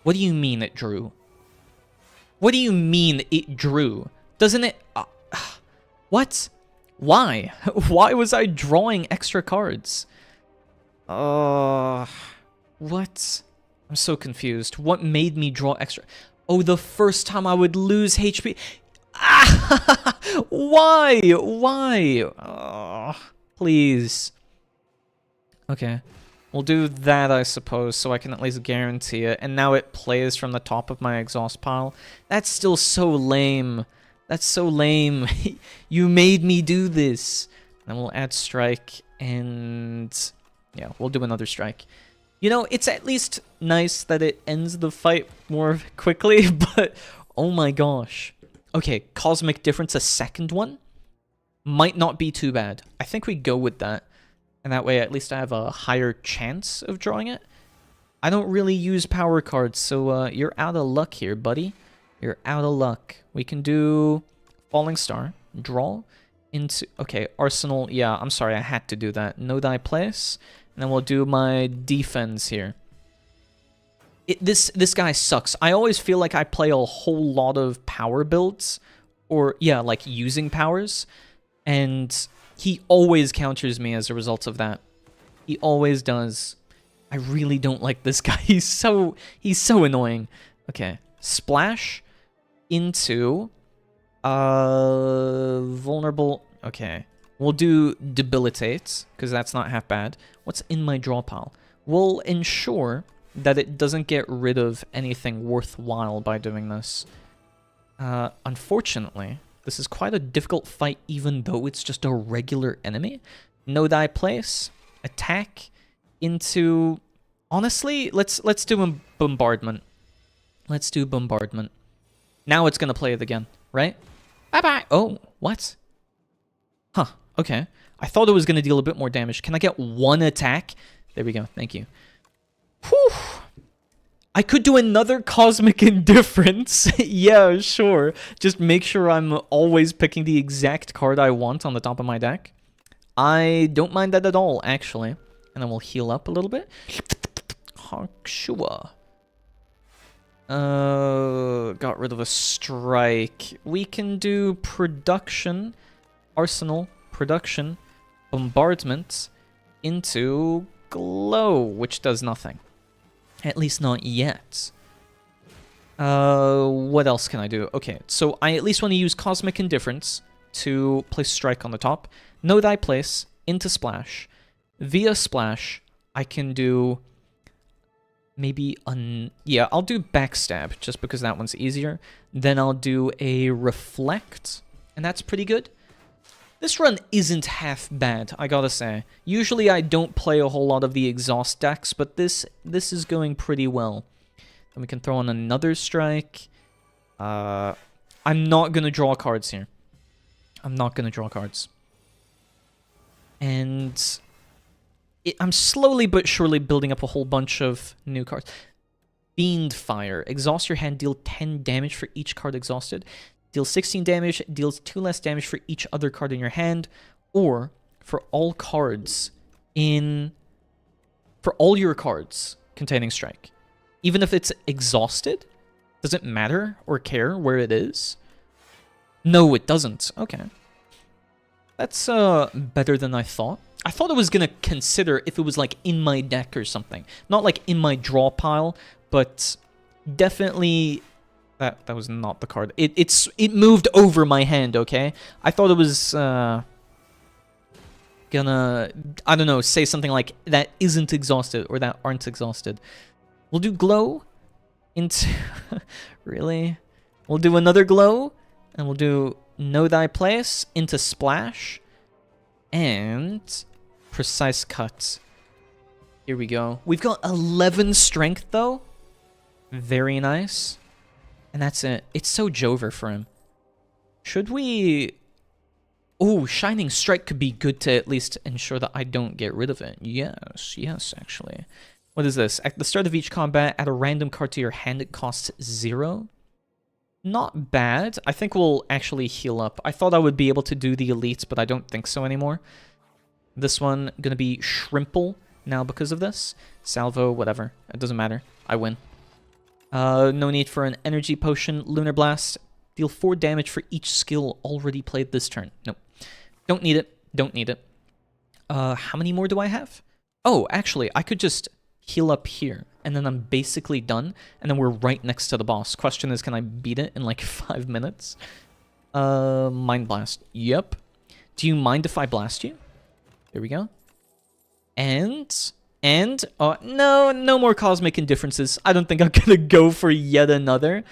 What do you mean it drew? What do you mean it drew? Doesn't it... what? Why? Why was I drawing extra cards? What? I'm so confused. What made me draw extra? Oh, the first time I would lose HP. Why? Why? Please. Okay. We'll do that, I suppose, so I can at least guarantee it. And now it plays from the top of my exhaust pile. That's still so lame. That's so lame. You made me do this. And we'll add strike and... yeah, we'll do another strike. You know, it's at least nice that it ends the fight more quickly, but oh my gosh. Okay, Cosmic Difference, a second one, might not be too bad. I think we go with that, and that way at least I have a higher chance of drawing it. I don't really use power cards, so you're out of luck here, buddy. You're out of luck. We can do Falling Star, draw into... okay, Arsenal, yeah, I'm sorry, I had to do that. No die place. And then we'll do my defense here. This guy sucks. I always feel like I play a whole lot of power builds. Or, yeah, like using powers. And he always counters me as a result of that. He always does. I really don't like this guy. He's so annoying. Okay. Splash into... vulnerable... okay. We'll do Debilitate, because that's not half bad. What's in my draw pile? We'll ensure that it doesn't get rid of anything worthwhile by doing this. Unfortunately, this is quite a difficult fight, even though it's just a regular enemy. Know thy place, attack into... Honestly, let's do a bombardment. Let's do bombardment. Now it's gonna play it again, right? Bye-bye! Oh, what? Huh, okay. I thought it was gonna deal a bit more damage. Can I get one attack? There we go, thank you. Whew! I could do another Cosmic Indifference. Yeah, sure. Just make sure I'm always picking the exact card I want on the top of my deck. I don't mind that at all, actually. And then we'll heal up a little bit. Sure. Got rid of a strike. We can do production, arsenal, production, bombardment into glow, which does nothing. At least not yet. What else can I do? Okay, so I at least want to use Cosmic Indifference to place strike on the top. Know thy place into splash. Via splash, I can do maybe yeah, I'll do backstab just because that one's easier. Then I'll do a reflect, and that's pretty good. This run isn't half bad, I gotta say. Usually I don't play a whole lot of the exhaust decks, but this is going pretty well. Then we can throw on another strike. I'm not gonna draw cards here. I'm not gonna draw cards. And I'm slowly but surely building up a whole bunch of new cards. Fiend Fire. Exhaust your hand, deal 10 damage for each card exhausted. Deals 16 damage, deals 2 less damage for each other card in your hand, or for all cards in... For all your cards containing strike. Even if it's exhausted, does it matter or care where it is? No, it doesn't. Okay. That's better than I thought. I thought I was going to consider if it was like in my deck or something. Not like in my draw pile, but definitely... That was not the card. It moved over my hand, okay? I thought it was gonna, I don't know, say something like that isn't exhausted or that aren't exhausted. We'll do glow into really? We'll do another glow and we'll do know thy place into splash and precise cut. Here we go. We've got 11 strength though. Very nice. And that's it. It's so Jover for him. Should we... Oh, Shining Strike could be good to at least ensure that I don't get rid of it. Yes, actually. What is this? At the start of each combat, add a random card to your hand. It costs 0. Not bad. I think we'll actually heal up. I thought I would be able to do the elites, but I don't think so anymore. This one, gonna be Shrimple now because of this. Salvo, whatever. It doesn't matter. I win. No need for an energy potion. Lunar Blast. Deal 4 damage for each skill already played this turn. Nope. Don't need it. Don't need it. How many more do I have? Oh, actually, I could just heal up here, and then I'm basically done, and then we're right next to the boss. Question is, can I beat it in like 5 minutes? Mind Blast. Yep. Do you mind if I blast you? There we go. And, no more Cosmic Indifferences. I don't think I'm gonna go for yet another.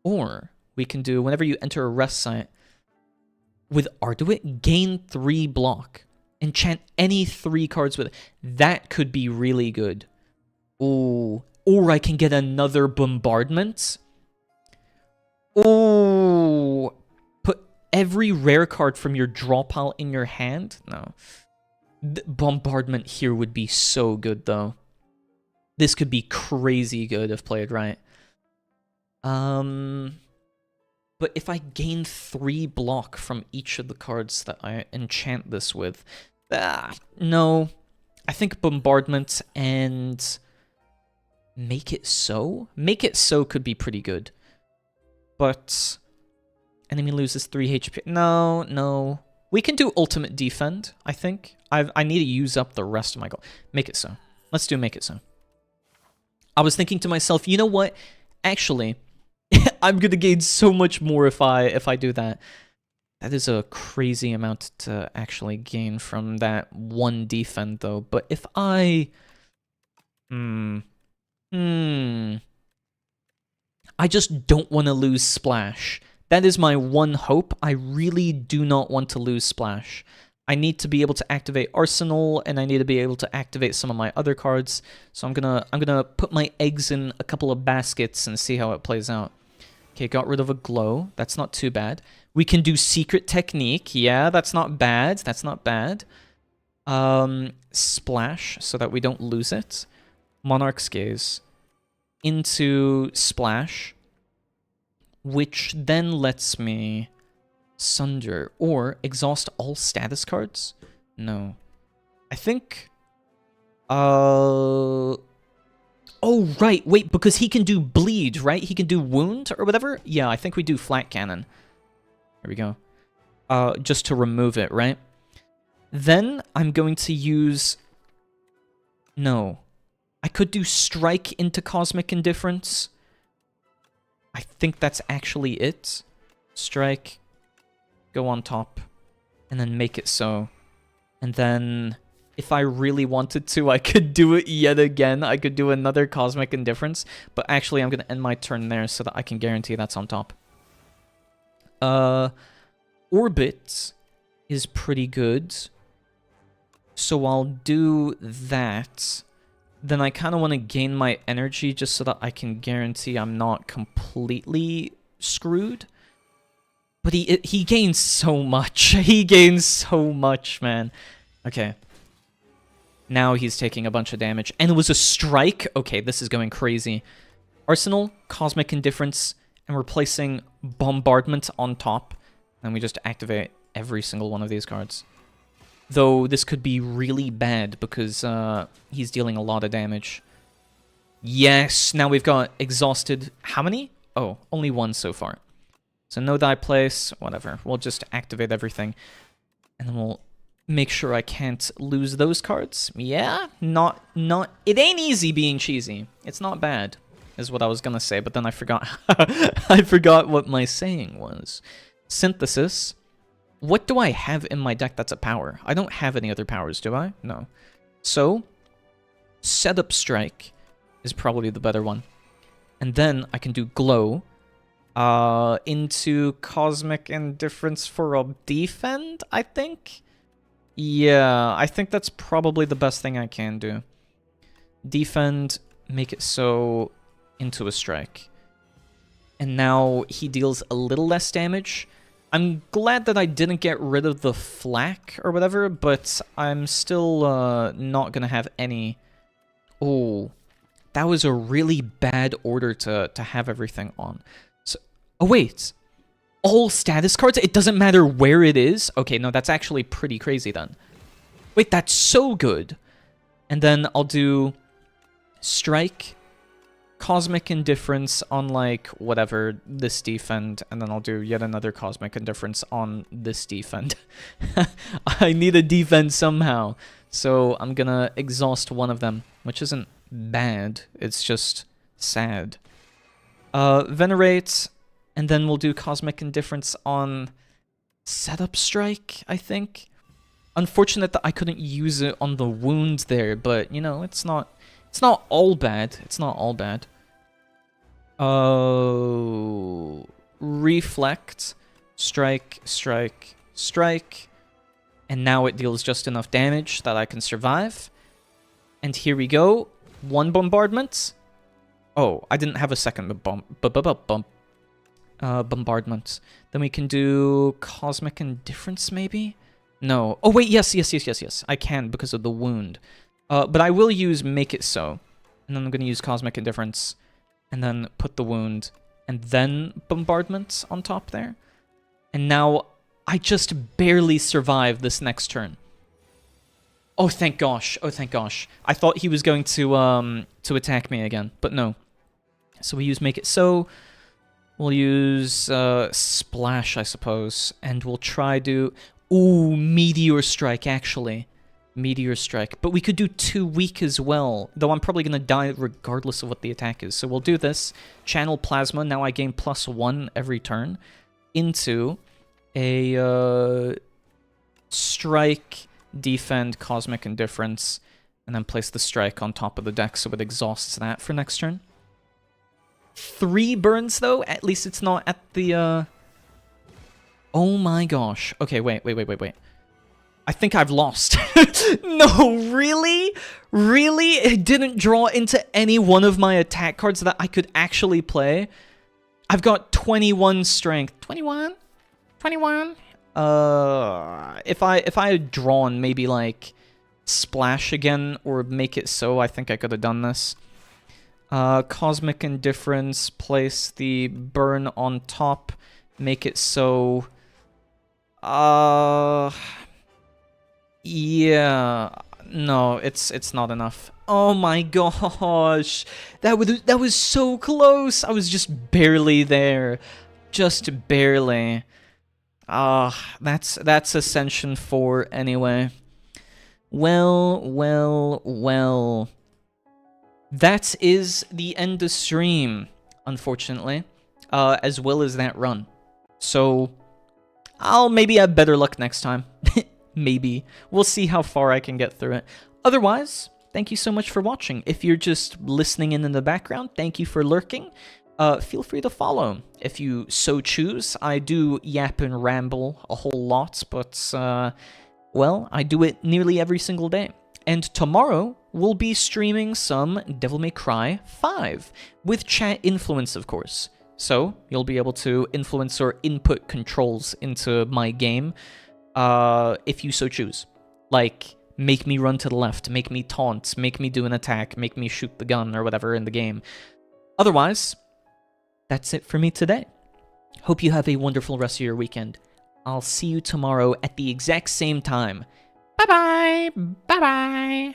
Or, we can do, whenever you enter a rest site, with Arduit, gain 3 block. Enchant any 3 cards with it. That could be really good. Ooh. Or I can get another bombardment. Ooh. Put every rare card from your draw pile in your hand? No. Bombardment here would be so good, though. This could be crazy good if played right. But if I gain 3 block from each of the cards that I enchant this with... no. I think Bombardment and... Make It So? Make It So could be pretty good. But... Enemy loses 3 HP. No. We can do Ultimate Defend, I think. I need to use up the rest of my gold. Make It So. Let's do Make It So. I was thinking to myself, you know what? Actually, I'm gonna gain so much more if I do that. That is a crazy amount to actually gain from that one defend, though. But if I... I just don't want to lose Splash. That is my one hope. I really do not want to lose Splash. I need to be able to activate Arsenal, and I need to be able to activate some of my other cards. So I'm gonna put my eggs in a couple of baskets and see how it plays out. Okay, got rid of a glow. That's not too bad. We can do Secret Technique. Yeah, that's not bad. That's not bad. Splash, so that we don't lose it. Monarch's Gaze. Into Splash, which then lets me Sunder or exhaust all status cards. No, I think. Oh right, wait, because he can do bleed, right? He can do wound or whatever. Yeah, I think we do flat cannon. There we go. Just to remove it, right? Then I'm going to use. No. I could do Strike into Cosmic Indifference. I think that's actually it. Strike, go on top, and then make it so. And then, if I really wanted to, I could do it yet again. I could do another Cosmic Indifference, but actually I'm going to end my turn there so that I can guarantee that's on top. Orbit is pretty good, so I'll do that. Then I kind of want to gain my energy just so that I can guarantee I'm not completely screwed. But he gains so much. He gains so much, man. Okay. Now he's taking a bunch of damage. And it was a strike? Okay, this is going crazy. Arsenal, Cosmic Indifference, and we're placing Bombardment on top. And we just activate every single one of these cards. Though this could be really bad because he's dealing a lot of damage. Yes, now we've got exhausted. How many? Oh, only one so far. So no die place, whatever. We'll just activate everything. And then we'll make sure I can't lose those cards. Yeah, not. It ain't easy being cheesy. It's not bad, is what I was gonna say, but then I forgot. I forgot what my saying was. Synthesis. What do I have in my deck that's a power? I don't have any other powers, do I? No. So, Setup Strike is probably the better one. And then I can do Glow into Cosmic Indifference for a defend, I think? Yeah, I think that's probably the best thing I can do. Defend, make it so into a strike. And now he deals a little less damage. I'm glad that I didn't get rid of the flak or whatever, but I'm still not going to have any... Oh, that was a really bad order to have everything on. So, oh, wait. All status cards? It doesn't matter where it is? Okay, no, that's actually pretty crazy then. Wait, that's so good. And then I'll do Strike, Cosmic Indifference on, like, whatever, this defend, and then I'll do yet another Cosmic Indifference on this defend. I need a defend somehow, so I'm gonna exhaust one of them, which isn't bad, it's just sad. Venerate, and then we'll do Cosmic Indifference on Setup Strike, I think. Unfortunate that I couldn't use it on the wound there, but, you know, it's not all bad. It's not all bad. Oh, Reflect, Strike, Strike, Strike. And now it deals just enough damage that I can survive. And here we go. One bombardment. Oh, I didn't have a second bombardment. Then we can do Cosmic Indifference, maybe? No. Oh, wait, yes. I can because of the wound. But I will use Make It So. And then I'm going to use Cosmic Indifference. And then put the wound. And then Bombardment on top there. And now I just barely survive this next turn. Oh, thank gosh. Oh, thank gosh. I thought he was going to attack me again. But no. So we use Make It So. We'll use Splash, I suppose. And we'll try to... Ooh, Meteor Strike, actually. Meteor Strike. But we could do 2 weak as well, though I'm probably going to die regardless of what the attack is. So we'll do this. Channel Plasma. Now I gain +1 every turn. Into a strike, defend, cosmic indifference, and then place the strike on top of the deck so it exhausts that for next turn. 3 burns, though? At least it's not at the, Oh my gosh. Okay, wait. I think I've lost. No, really? Really? It didn't draw into any one of my attack cards that I could actually play? I've got 21 strength. 21? 21? If I had drawn maybe, like, Splash again, or Make It So, I think I could have done this. Cosmic Indifference, place the burn on top, Make It So. Yeah, no, it's not enough. Oh my gosh, that was so close. I was just barely there, just barely. That's Ascension 4 anyway. Well. That is the end of stream, unfortunately, as well as that run. So, I'll maybe have better luck next time. Maybe. We'll see how far I can get through it. Otherwise, thank you so much for watching. If you're just listening in the background, thank you for lurking. Feel free to follow if you so choose. I do yap and ramble a whole lot, but, well, I do it nearly every single day. And tomorrow, we'll be streaming some Devil May Cry 5, with chat influence, of course. So, you'll be able to influence or input controls into my game, if you so choose. Like, make me run to the left, make me taunt, make me do an attack, make me shoot the gun, or whatever in the game. Otherwise, that's it for me today. Hope you have a wonderful rest of your weekend. I'll see you tomorrow at the exact same time. Bye-bye! Bye-bye!